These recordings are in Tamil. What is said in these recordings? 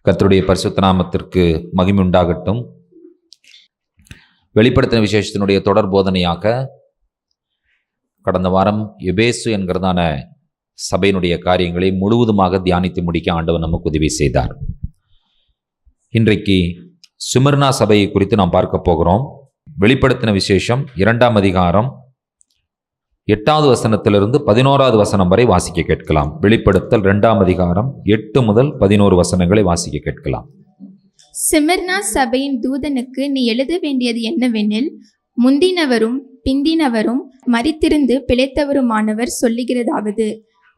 கர்த்தருடைய பரிசுத்த நாமத்திற்கு மகிமை உண்டாகட்டும். வெளிப்படுத்தின விசேஷத்தினுடைய தொடர் போதனையாக கடந்த வாரம் எபேசு என்கிறதான சபையினுடைய காரியங்களை முழுவதுமாக தியானித்து முடிக்க ஆண்டவர் நமக்கு உதவி செய்தார். இன்றைக்கு சிமிர்னா சபையை குறித்து நாம் பார்க்க போகிறோம். வெளிப்படுத்தின விசேஷம் 2ஆம் அதிகாரம் 8வது வசனத்திலிருந்து 11வது வசனம் வரை வாசிக்க கேட்கலாம். வெளிப்படுத்தல் 2ஆம் அதிகாரம் 8 முதல் 11 வசனங்களை வாசிக்க கேட்கலாம். சிமிர்னா சபையின் தூதனுக்கு நீ எழுத வேண்டியது என்னவெனில், முந்தினவரும் பிந்தினவரும் மரித்திருந்து பிழைத்தவருமானவர் சொல்லுகிறதாவது,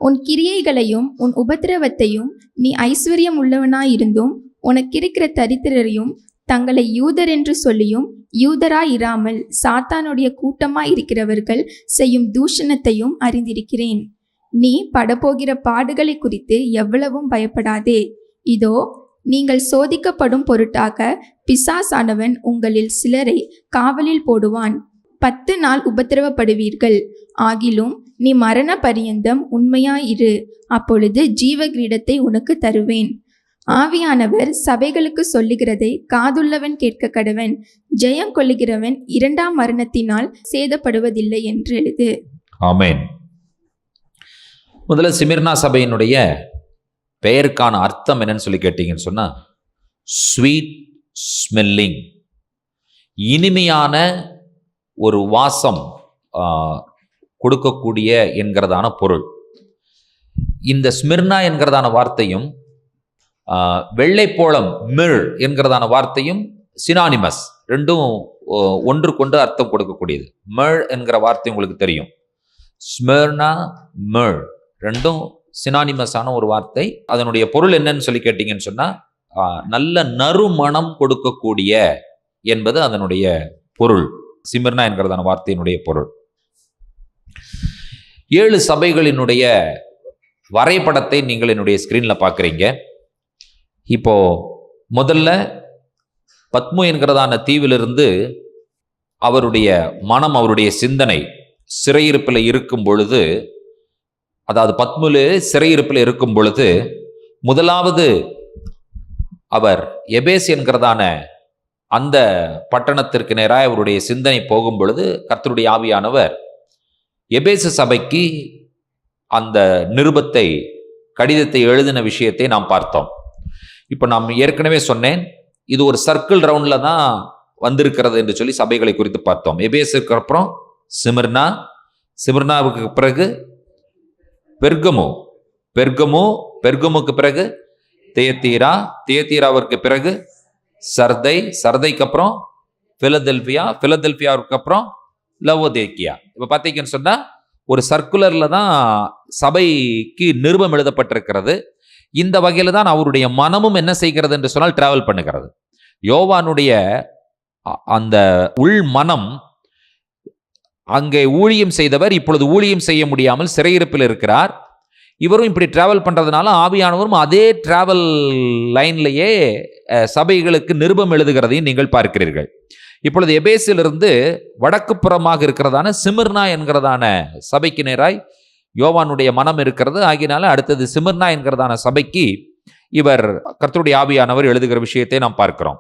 உன் கிரியைகளையும் உன் உபத்திரவத்தையும் நீ ஐஸ்வர்யம் உள்ளவனாயிருந்தும் உனக்கிருக்கிற தரித்திரரையும் தங்களை யூதர் என்று சொல்லியும் யூதராயிராமல் சாத்தானுடைய கூட்டமாயிருக்கிறவர்கள் செய்யும் தூஷணத்தையும் அறிந்திருக்கிறேன். நீ படப்போகிற பாடுகளை குறித்து எவ்வளவும் பயப்படாதே. இதோ, நீங்கள் சோதிக்கப்படும் பொருட்டாக பிசாசானவன் உங்களில் சிலரை காவலில் போடுவான். 10 நாள் உபத்திரவப்படுவீர்கள். ஆகிலும் நீ மரண பரியந்தம் உண்மையாயிரு, அப்பொழுது ஜீவ கிரீடத்தை உனக்கு தருவேன். ஆவியானவர் சபைகளுக்கு சொல்லுகிறதை காதுள்ளவன் கேட்க கடவன். ஜெயம் கொள்ளுகிறவன் 2ஆம் மரணத்தினால் சேதப்படுவதில்லை என்று எழுது. ஆமென். முதல்ல சிமிர்னா சபையினுடைய பெயருக்கான அர்த்தம் என்னன்னு சொல்லி கேட்டீங்கன்னு சொன்னா, ஸ்வீட் ஸ்மெல்லிங், இனிமையான ஒரு வாசம் கொடுக்கக்கூடிய என்கிறதான பொருள். இந்த ஸ்மிர்னா என்கிறதான வார்த்தையும் வெள்ளைப்போளம் மிர் என்கிறதான வார்த்தையும் சினானிமஸ், ரெண்டும் ஒன்று கொண்டு அர்த்தம் கொடுக்கக்கூடியது. மிர் என்கிற வார்த்தை உங்களுக்கு தெரியும். ஸ்மிர்னா, மிர் ரெண்டும் சினானிமஸான ஒரு வார்த்தை. அதனுடைய பொருள் என்னன்னு சொல்லி கேட்டீங்கன்னு சொன்னா, நல்ல நறுமணம் கொடுக்கக்கூடிய என்பது அதனுடைய பொருள். சிமிர்னா என்கிறதான வார்த்தையினுடைய பொருள். 7 சபைகளினுடைய வரைபடத்தை நீங்கள் என்னுடைய ஸ்கிரீன்ல பார்க்குறீங்க. இப்போ முதல்ல பத்மு என்கிறதான தீவிலிருந்து அவருடைய மனம், அவருடைய சிந்தனை சிறையிருப்பில் இருக்கும் பொழுது, அதாவது பத்முல சிறையிருப்பில் இருக்கும் பொழுது, முதலாவது அவர் எபேஸ் என்கிறதான அந்த பட்டணத்திற்கு நேராக அவருடைய சிந்தனை போகும் பொழுது, கர்த்தருடைய ஆவியானவர் எபேசு சபைக்கு அந்த நிருபத்தை, கடிதத்தை எழுதின விஷயத்தை நாம் பார்த்தோம். இப்போ நாம் ஏற்கனவே சொன்னேன், இது ஒரு சர்க்கிள் ரவுண்ட்ல தான் வந்திருக்கிறது என்று சொல்லி சபைகளை குறித்து பார்த்தோம். எபேசுக்கு அப்புறம் சிமிர்னா, சிமிர்னாவுக்கு பிறகு பெர்கமு, பெர்கமுக்கு பிறகு தியத்தீரா, தியத்தீராவிற்கு பிறகு சர்தை, சர்தைக்கு அப்புறம் பிலதெல்பியா, பிலதெல்பியாவுக்கு அப்புறம் லவோதேக்கியா. இப்போ பார்த்தீங்கன்னு சொன்னா ஒரு சர்க்குலர்ல தான் சபைக்கு நிருபம் எழுதப்பட்டிருக்கிறது. இந்த வகையில தான் அவருடைய மனமும் என்ன செய்கிறது என்று சொன்னால் டிராவல் பண்ணுகிறது. யோவானுடைய அந்த உள் மனம், அங்கே ஊழியம் செய்தவர் இப்பொழுது ஊழியம் செய்ய முடியாமல் சிறையிருப்பில் இருக்கிறார். இவரும் இப்படி டிராவல் பண்றதுனால ஆவியானவரும் அதே டிராவல் லைன்லேயே சபைகளுக்கு நிருபம் எழுதுகிறதையும் நீங்கள் பார்க்கிறீர்கள். இப்பொழுது எபேசிலிருந்து வடக்கு புறமாக இருக்கிறதான சிமிர்னா என்கிறதான சபைக்கு நேராய் யோவானுடைய மனம் இருக்கிறது. ஆகினால அடுத்தது சிமிர்னா என்கிறதான சபைக்கு இவர் கர்த்தருடைய ஆவியானவர் எழுதுகிற விஷயத்தை நாம் பார்க்கிறோம்.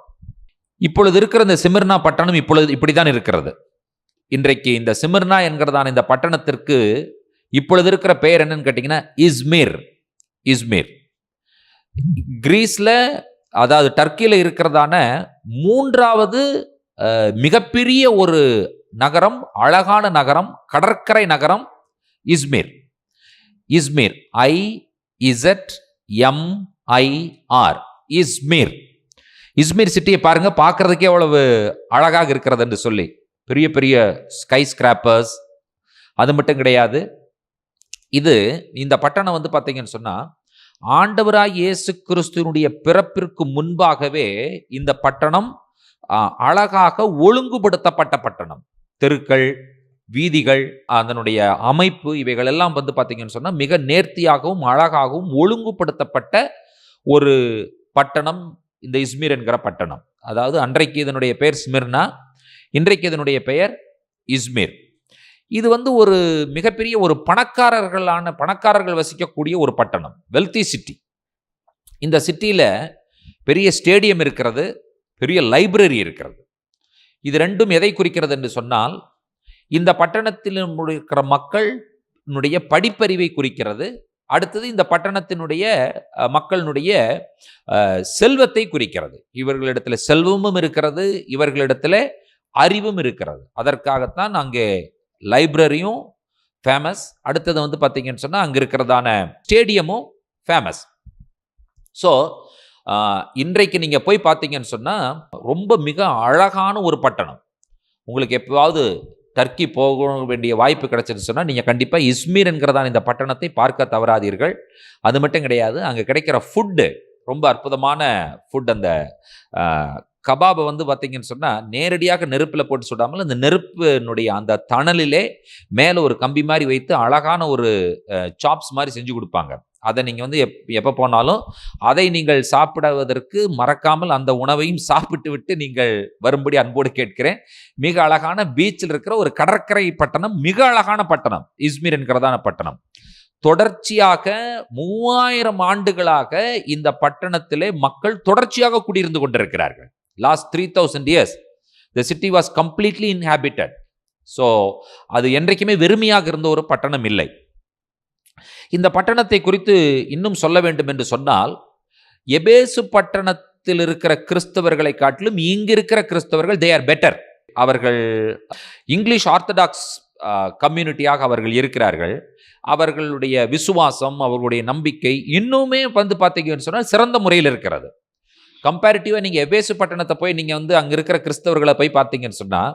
இப்பொழுது இருக்கிற இந்த சிமிர்னா பட்டணம் இப்பொழுது இப்படித்தான் இருக்கிறது. இன்றைக்கு இந்த சிமிர்னா என்கிறதான இந்த பட்டணத்திற்கு இப்பொழுது இருக்கிற பெயர் என்னன்னு கேட்டீங்கன்னா இஸ்மிர். இஸ்மிர் கிரீஸ்ல, அதாவது டர்க்கியில இருக்கிறதான 3வது மிகப்பெரிய ஒரு நகரம், அழகான நகரம், கடற்கரை நகரம் Izmir. Izmir, IZMIR, Izmir. Izmir சிட்டியை பாருங்க, பார்க்கறதுக்கே எவ்வளவு அழகாக இருக்கிறது என்று சொல்லி. பெரிய பெரிய ஸ்கை ஸ்கிராப்பர்ஸ். அது மட்டும் கிடையாது, இது இந்த பட்டணம் வந்து பார்த்தீங்கன்னு சொன்னா, ஆண்டவராய் இயேசு கிறிஸ்துவினுடைய பிறப்பிற்கு முன்பாகவே இந்த பட்டணம் அழகாக ஒழுங்குபடுத்தப்பட்ட பட்டணம். தெருக்கள், வீதிகள், அதனுடைய அமைப்பு, இவைகள் எல்லாம் வந்து பார்த்தீங்கன்னு சொன்னா மிக நேர்த்தியாகவும் அழகாகவும் ஒழுங்குபடுத்தப்பட்ட ஒரு பட்டணம் இந்த இஸ்மிர் என்கிற பட்டணம். அதாவது அன்றைக்கு இதனுடைய பெயர் ஸ்மிர்னா, இன்றைக்கு இதனுடைய பெயர் இஸ்மிர். இது வந்து ஒரு மிகப்பெரிய ஒரு பணக்காரர்கள் வசிக்கக்கூடிய ஒரு பட்டணம், வெல்தி சிட்டி. இந்த சிட்டியில் பெரிய ஸ்டேடியம் இருக்கிறது, பெரிய லைப்ரரி இருக்கிறது. இது ரெண்டும் எதை குறிக்கிறது என்று சொன்னால், இந்த பட்டணத்தில் இருக்கிற மக்களுடைய படிப்பறிவை குறிக்கிறது. அடுத்தது இந்த பட்டணத்தினுடைய மக்களினுடைய செல்வத்தை குறிக்கிறது. இவர்களிடத்தில் செல்வமும் இருக்கிறது, இவர்களிடத்தில் அறிவும் இருக்கிறது. அதற்காகத்தான் அங்கே லைப்ரரியும் ஃபேமஸ். அடுத்தது வந்து பார்த்தீங்கன்னு சொன்னால் அங்கே இருக்கிறதான ஸ்டேடியமும் ஃபேமஸ். ஸோ இன்றைக்கு நீங்கள் போய் பார்த்தீங்கன்னு சொன்னால் ரொம்ப மிக அழகான ஒரு பட்டணம். உங்களுக்கு எப்போவாவது டர்க்கி போக வேண்டிய வாய்ப்பு கிடைச்சின்னு சொன்னால் நீங்கள் கண்டிப்பாக இஸ்மீர் என்கிறதான இந்த பட்டணத்தை பார்க்க தவறாதீர்கள். அது மட்டும் கிடையாது, அங்கே கிடைக்கிற ஃபுட்டு ரொம்ப அற்புதமான ஃபுட். அந்த கபாபை வந்து பார்த்தீங்கன்னு சொன்னால் நேரடியாக நெருப்பில் போட்டு சுடாமல் அந்த நெருப்பினுடைய அந்த தணலிலே மேலே ஒரு கம்பி மாதிரி வைத்து அழகான ஒரு சாப்ஸ் மாதிரி செஞ்சு கொடுப்பாங்க. அதை நீங்கள் வந்து எப்போ போனாலும் அதை நீங்கள் சாப்பிடுவதற்கு மறக்காமல் அந்த உணவையும் சாப்பிட்டு விட்டு நீங்கள் வரும்படி அன்போடு கேட்கிறேன். மிக அழகான பீச்சில் இருக்கிற ஒரு கடற்கரை பட்டணம், மிக அழகான பட்டணம் இஸ்மீர் என்கிறதான பட்டணம். தொடர்ச்சியாக 3000 ஆண்டுகளாக இந்த பட்டணத்திலே மக்கள் தொடர்ச்சியாக குடியிருந்து கொண்டிருக்கிறார்கள். Last 3000 years the city was completely inhabited. So அது என்றைக்குமே வெறுமையாக இருந்த ஒரு பட்டணம் இல்லை. இந்த பட்டணத்தை குறித்து இன்னும் சொல்ல வேண்டும் என்று சொன்னால், எபேசு பட்டணத்தில் இருக்கிற கிறிஸ்தவர்களை காட்டிலும் இங்கு இருக்கிற கிறிஸ்தவர்கள் they are better. அவர்கள் இங்கிலீஷ் ஆர்த்தடாக்ஸ் கம்யூனிட்டியாக அவர்கள் இருக்கிறார்கள். அவர்களுடைய விசுவாசம், அவர்களுடைய நம்பிக்கை இன்னுமே வந்து பார்த்தீங்கன்னு சொன்னால் சிறந்த முறையில் இருக்கிறது. கம்பேரிட்டிவாக நீங்கள் எபேசு பட்டணத்தை போய் நீங்கள் வந்து அங்கே இருக்கிற கிறிஸ்தவர்களை போய் பார்த்தீங்கன்னு சொன்னால்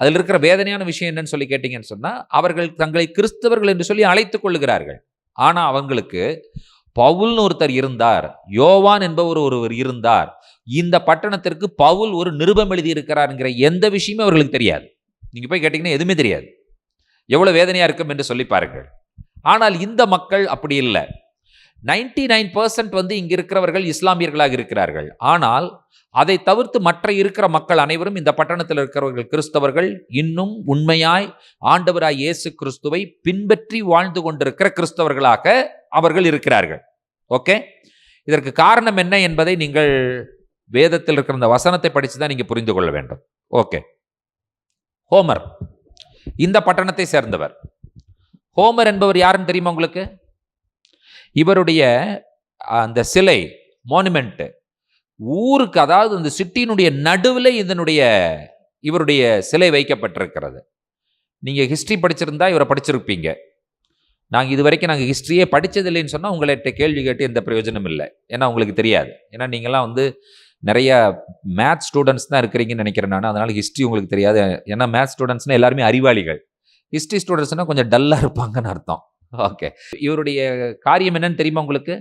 அதில் இருக்கிற வேதனையான விஷயம் என்னன்னு சொல்லி கேட்டிங்கன்னு சொன்னால், அவர்கள் தங்களை கிறிஸ்தவர்கள் என்று சொல்லி அழைத்துக் கொள்ளுகிறார்கள். ஆனால் அவங்களுக்கு பவுல்னு ஒருத்தர் இருந்தார், யோவான் என்பவர் ஒருவர் இருந்தார், இந்த பட்டணத்திற்கு பவுல் ஒரு நிருபம் எழுதியிருக்கிறார்ங்கிற எந்த விஷயமே அவர்களுக்கு தெரியாது. நீங்கள் போய் கேட்டிங்கன்னா எதுவுமே தெரியாது. எவ்வளோ வேதனையாக இருக்கும் என்று சொல்லி பாருங்கள். ஆனால் இந்த மக்கள் அப்படி இல்லை. 99% வந்து இங்கே இருக்கிறவர்கள் இஸ்லாமியர்களாக இருக்கிறார்கள். ஆனால் அதை தவிர்த்து மற்ற இருக்கிற மக்கள் அனைவரும், இந்த பட்டணத்தில் இருக்கிறவர்கள் கிறிஸ்தவர்கள், இன்னும் உண்மையாய் ஆண்டவராய் இயேசு கிறிஸ்துவை பின்பற்றி வாழ்ந்து கொண்டிருக்கிற கிறிஸ்தவர்களாக அவர்கள் இருக்கிறார்கள். ஓகே, இதற்கு காரணம் என்ன என்பதை நீங்கள் வேதத்தில் இருக்கிற இந்த வசனத்தை படித்து தான் நீங்கள் புரிந்து கொள்ள வேண்டும். ஓகே, ஹோமர் இந்த பட்டணத்தை சேர்ந்தவர். ஹோமர் என்பவர் யாருன்னு தெரியுமா உங்களுக்கு? இவருடைய அந்த சிலை மானுமெண்ட் ஊருக்கு, அதாவது இந்த சிட்டியினுடைய நடுவில் இவருடைய சிலை வைக்கப்பட்டிருக்கிறது. நீங்கள் ஹிஸ்ட்ரி படிச்சிருந்தா இவரை படிச்சிருப்பீங்க. நாங்கள் இது வரைக்கும் ஹிஸ்ட்ரியே படித்ததில்லைன்னு சொன்னால் உங்கள்கிட்ட கேள்வி கேட்டு எந்த பிரயோஜனம் இல்லை. ஏன்னா உங்களுக்கு தெரியாது. ஏன்னா நீங்கள்லாம் வந்து நிறைய மேத்ஸ் ஸ்டூடெண்ட்ஸ் தான் இருக்கிறீங்கன்னு நினைக்கிறேன் நான். அதனால் ஹிஸ்ட்ரி உங்களுக்கு தெரியாது. ஏன்னா மேத்ஸ் ஸ்டூடெண்ட்ஸ்னால் எல்லாருமே அறிவாளிகள், ஹிஸ்ட்ரி ஸ்டூடெண்ட்ஸ்னால் கொஞ்சம் டல்லாக இருப்பாங்கன்னு அர்த்தம். ஓகே, இவருடைய காரியம் என்னன்னு தெரியுமா உங்களுக்கு?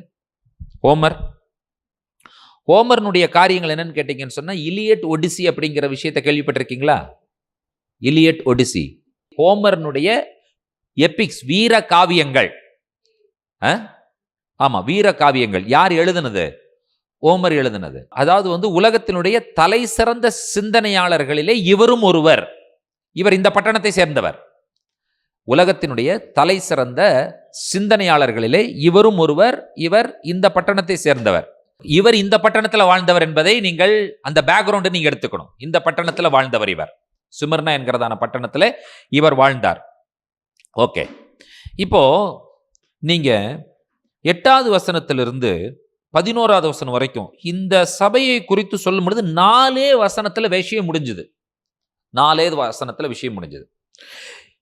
ஹோமர்னுடைய காரியங்கள் என்னன்னு கேட்டீங்கன்னு சொன்னால், இலியட் ஒடிசி அப்படிங்கிற விஷயத்தை கேள்விப்பட்டிருக்கீங்களா? இலியட் ஒடிசி ஹோமர்னுடைய எபிக்ஸ், வீர காவியங்கள். ஆமா, வீர காவியங்கள். யார் எழுதுனது? ஹோமர் எழுதுனது. அதாவது வந்து உலகத்தினுடைய தலை சிறந்த சிந்தனையாளர்களிலே இவரும் ஒருவர். இவர் இந்த பட்டணத்தை சேர்ந்தவர். உலகத்தினுடைய தலை சிறந்த சிந்தனையாளர்களிலே இவரும் ஒருவர். இவர் இந்த பட்டணத்தை சேர்ந்தவர். இவர் இந்த பட்டணத்தில் வாழ்ந்தவர் என்பதை நீங்கள் அந்த பேக்ரவுண்டை நீங்க எடுத்துக்கணும். இந்த பட்டணத்தில் வாழ்ந்தவர் இவர். சுமர்னா என்கிறதான பட்டணத்தில் இவர் வாழ்ந்தார். ஓகே, இப்போ நீங்க 8வது வசனத்திலிருந்து 11வது வசனம் வரைக்கும் இந்த சபையை குறித்து சொல்லும் பொழுது 4 வசனத்தில் விஷயம் முடிஞ்சது. 4 வசனத்தில் விஷயம் முடிஞ்சது.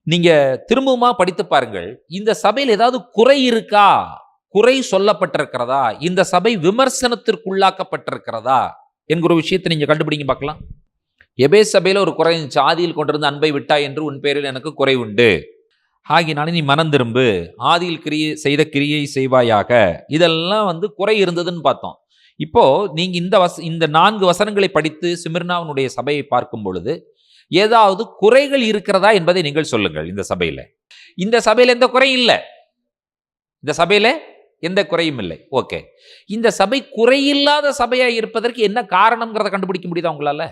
நீங்க திரும்பவுமா படித்து பாருங்கள். இந்த சபையில் ஏதாவது குறை இருக்கா? குறை சொல்லப்பட்டிருக்கிறதா? இந்த சபை விமர்சனத்திற்குள்ளாக்கப்பட்டிருக்கிறதா என்கிற விஷயத்தை நீங்க கண்டுபிடிங்க பார்க்கலாம். எபேசு சபையில் ஒரு குறை இருந்துச்சு. ஆதியில் கொண்டிருந்த அன்பை விட்டாய் என்று உன் பேரில் எனக்கு குறை உண்டு, ஆகினாலே நீ மனம் திரும்பு, ஆதியில் செய்த கிரியை செய்வாயாக. இதெல்லாம் வந்து குறை இருந்ததுன்னு பார்த்தோம். இப்போ நீங்க இந்த 4 வசனங்களை படித்து சிமிர்னாவினுடைய சபையை பார்க்கும் பொழுது ஏதாவது குறைகள் இருக்கிறதா என்பதை நீங்கள் சொல்லுங்கள். இந்த சபையில எந்த குறையும் இல்லை. இந்த சபையில எந்த குறையும் இல்லை. ஓகே, இந்த சபை குறையில்லாத சபையா இருப்பதற்கு என்ன காரணம்ங்கிறத கண்டுபிடிக்க முடியுதா உங்களால?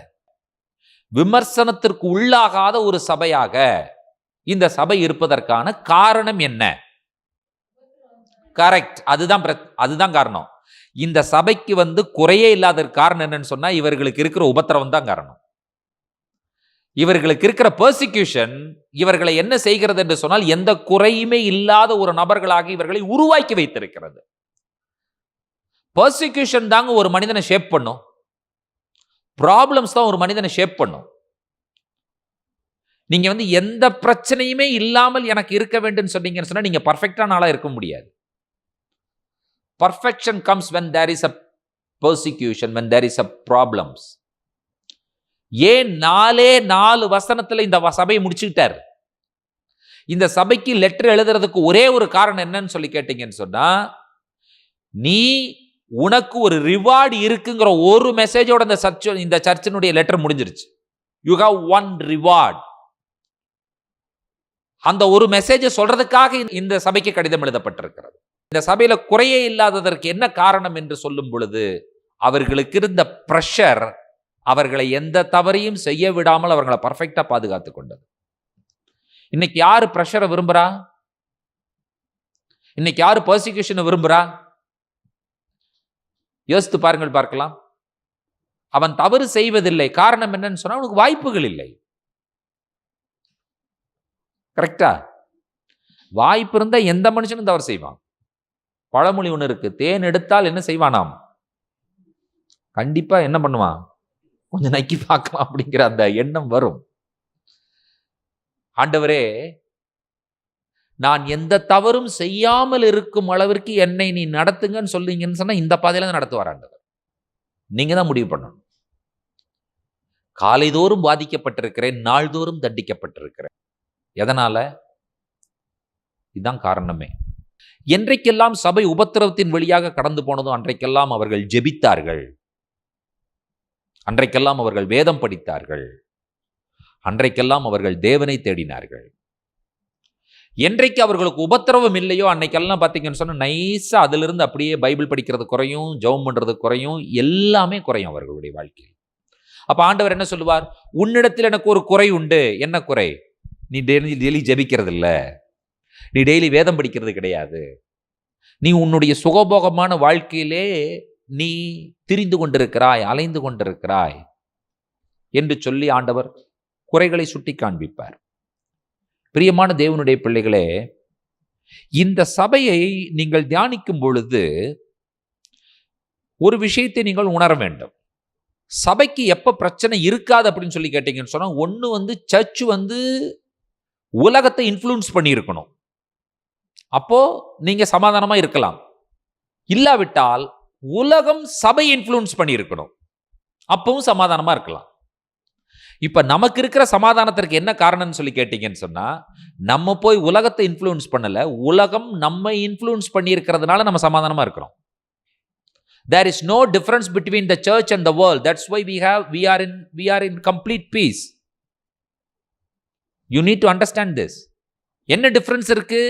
விமர்சனத்திற்கு உள்ளாகாத ஒரு சபையாக இந்த சபை இருப்பதற்கான காரணம் என்ன? கரெக்ட், அதுதான் காரணம். இந்த சபைக்கு குறையே இல்லாத காரணம் என்னன்னு சொன்னா இவர்களுக்கு இருக்கிற உபத்திரவம் தான் காரணம். இவர்களுக்கு இருக்கிற பெர்சிக்யூஷன் இவர்களை என்ன செய்கிறது என்று சொன்னால் எந்த குறையுமே இல்லாத ஒரு நபர்களாக இவர்களை உருவாக்கி வைத்திருக்கிறது. பெர்சிக்யூஷன் தாங்க ஒரு மனிதனை ஷேப் பண்ணும். ப்ராப்ளம்ஸ் தான் ஒரு மனிதனை ஷேப் பண்ணும். நீங்க எந்த பிரச்சனையுமே இல்லாமல் எனக்கு இருக்க வேண்டும் சொன்னீங்கன்னு சொன்னா நீங்க பர்ஃபெக்டான ஆளா இருக்க முடியாது. Perfection comes when there is a persecution, when there is a problems. ஏன் 4 வசனத்துல இந்த சபையை முடிச்சுக்கிட்டார். இந்த சபைக்கு லெட்டர் எழுதுறதுக்கு ஒரே ஒரு காரணம் என்னன்னு சொல்லி கேட்டீங்கன்னு சொன்னா, நீ உனக்கு ஒரு ரிவார்டு இருக்குங்கிற ஒரு மெசேஜோட இந்த சர்ச்சினுடைய லெட்டர் முடிஞ்சிருச்சு. You have one reward. அந்த ஒரு மெசேஜை சொல்றதுக்காக இந்த சபைக்கு கடிதம் எழுதப்பட்டிருக்கிறது. இந்த சபையில குறையே இல்லாததற்கு என்ன காரணம் என்று சொல்லும் பொழுது அவர்களுக்கு இருந்த பிரஷர் அவர்களை எந்த தவறையும் செய்ய விடாமல் அவர்களை பர்ஃபெக்டா பாதுகாத்து கொண்டது. இன்னைக்கு யாரு பிரஷரை விரும்புறா? இன்னைக்கு யாரு பெர்சிக்யூஷனை விரும்புறா? யோசித்து பாருங்கள், பார்க்கலாம். அவன் தவறு செய்வதில்லை. காரணம் என்னன்னு சொன்னா அவனுக்கு வாய்ப்புகள் இல்லை. கரெக்டா? வாய்ப்பு இருந்தா எந்த மனுஷனும் தவறு செய்வான். பழமொழி ஒன்று இருக்கு, தேன் எடுத்தால் என்ன செய்வானாம், கண்டிப்பா என்ன பண்ணுவான், கொஞ்சம் நக்கி பார்க்கலாம் அப்படிங்கிற அந்த எண்ணம் வரும். ஆண்டவரே, நான் எந்த தவறும் செய்யாமல் இருக்கும் அளவிற்கு என்னை நீ நடத்துங்கன்னு சொல்றீங்கன்னு சொன்னா இந்த பாதையில தான் நடத்துவார் ஆண்டவர். நீங்க தான் முடிவு பண்ணணும். காலைதோறும் பாதிக்கப்பட்டிருக்கிறேன், நாள்தோறும் தண்டிக்கப்பட்டிருக்கிறேன். எதனால? இதுதான் காரணமே. என்றைக்கெல்லாம் சபை உபத்திரவத்தின் வழியாக கடந்து போனதும் அன்றைக்கெல்லாம் அவர்கள் ஜெபித்தார்கள், அன்றைக்கெல்லாம் அவர்கள் வேதம் படித்தார்கள், அன்றைக்கெல்லாம் அவர்கள் தேவனை தேடினார்கள். என்றைக்கு அவர்களுக்கு உபத்திரவம் இல்லையோ அன்னைக்கெல்லாம் பார்த்தீங்கன்னு சொன்னா நைஸா அதிலிருந்து அப்படியே பைபிள் படிக்கிறது குறையும், ஜெபம் பண்றது குறையும், எல்லாமே குறையும் அவர்களுடைய வாழ்க்கையில். அப்ப ஆண்டவர் என்ன சொல்லுவார்? உன்னிடத்தில் எனக்கு ஒரு குறை உண்டு. என்ன குறை? நீ டெய்லி ஜெபிக்கிறது இல்ல, நீ டெய்லி வேதம் படிக்கிறது கிடையாது, நீ உன்னுடைய சுகபோகமான வாழ்க்கையிலே நீ திரிந்து கொண்டிருக்கிறாய், அலைந்து கொண்டிருக்கிறாய் என்று சொல்லி ஆண்டவர் குறைகளை சுட்டி காண்பிப்பார். பிரியமான தேவனுடைய பிள்ளைகளே, இந்த சபையை நீங்கள் தியானிக்கும் பொழுது ஒரு விஷயத்தை நீங்கள் உணர வேண்டும். சபைக்கு எப்ப பிரச்சனை இருக்காது அப்படின்னு சொல்லி கேட்டீங்கன்னு சொன்னா, ஒண்ணு சர்ச் உலகத்தை இன்ஃப்ளூயன்ஸ் பண்ணி இருக்கணும், அப்போ நீங்க சமாதானமா இருக்கலாம். இல்லாவிட்டால் உலகம் சபை இன்ஃப்ளூயன்ஸ் பண்ணி இருக்கணும், அப்பவும் சமாதானமா இருக்கலாம். இப்ப நமக்கு இருக்கிற சமாதானத்திற்கு என்ன காரணம்னு சொல்லி கேட்டீங்கன்னு சொன்னா, நம்ம போய் உலகத்தை இன்ஃப்ளூயன்ஸ் பண்ணல, உலகம் நம்ம இன்ஃப்ளூயன்ஸ் பண்ணி இருக்கிறதுனால நம்ம சமாதானமா இருக்கிறோம். There is no difference between the church and the world. That's why we are in complete peace. You need to understand this. என்ன டிஃபரன்ஸ் இருக்கு?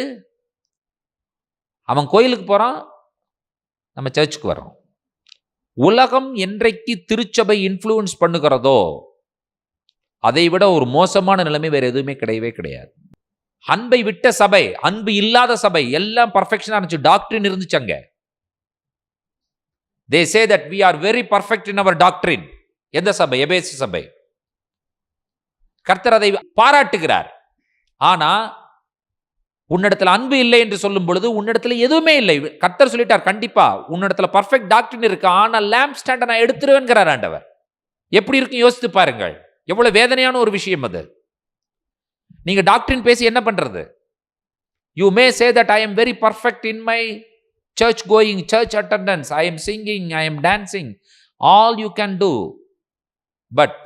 அவன் கோயிலுக்கு போறான், நம்ம சர்ச்சுக்கு வரோம். உலகம் என்றைக்கு திருச்சபை இன்ஃப்ளூயன்ஸ் பண்ணுகிறதோ அதை விட ஒரு மோசமான நிலைமை வேற எதுவுமே கிடையவே கிடையாது. அன்பை விட்ட சபை, அன்பு இல்லாத சபை, எல்லாம் பர்ஃபெக்ஷனா இருந்துச்சு, டாக்டரின் இருந்துச்சு அங்க. They say that we are very perfect in our doctrine. எந்த சபை? எபேசு சபை. கர்த்தர் அதை பாராட்டுகிறார். ஆனா உன்னிடத்துல அன்பு இல்லை என்று சொல்லும் பொழுது உன்னிடத்துல எதுவுமே இல்லை. கர்த்தர் சொல்லிட்டார், கண்டிப்பா உன்னிடத்துல பர்ஃபெக்ட் டாக்டரின் இருக்கு, ஆனா லேம்ப் ஸ்டாண்டை நான் எடுத்துருவேன்கிறார் ஆண்டவர். எப்படி இருக்கும் யோசித்து பாருங்கள், எவ்வளவு வேதனையான ஒரு விஷயம் அது. நீங்க டாக்டரின் பேசி என்ன பண்றது? You may say that I am very perfect in my church going, church attendance, I am singing, I am dancing, all you can do. But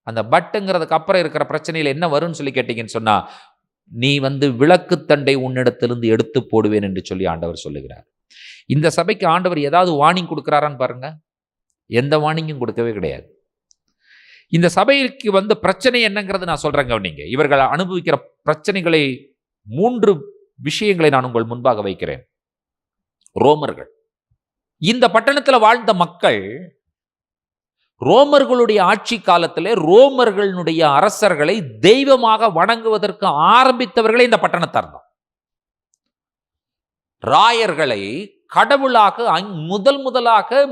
அந்த பட்டுங்கிறதுக்கு அப்புறம் இருக்கிற பிரச்சனையில் என்ன வரும்னு சொல்லி கேட்டீங்கன்னு சொன்னா, நீ விளக்கு தண்டை உன்னிடத்திலிருந்து எடுத்து போடுவேன் என்று சொல்லி ஆண்டவர் சொல்லுகிறார். இந்த சபைக்கு ஆண்டவர் ஏதாவது வார்னிங் கொடுக்கிறாரான்னு பாருங்க, எந்த வார்னிங்கும் கொடுக்கவே கிடையாது. இந்த சபைக்கு பிரச்சனை என்னங்கிறது நான் சொல்றேங்க. நீங்க இவர்கள் அனுபவிக்கிற பிரச்சனைகளை 3 விஷயங்களை நான் உங்கள் முன்பாக வைக்கிறேன். ரோமர்கள், இந்த பட்டணத்தில் வாழ்ந்த மக்கள் ரோமர்களுடைய ஆட்சி காலத்திலே ரோமர்களுடைய அரசர்களை தெய்வமாக வணங்குவதற்கு ஆரம்பித்தவர்களே இந்த பட்டணத்தார் தான். ராயர்களை கடவுளாக முதலாக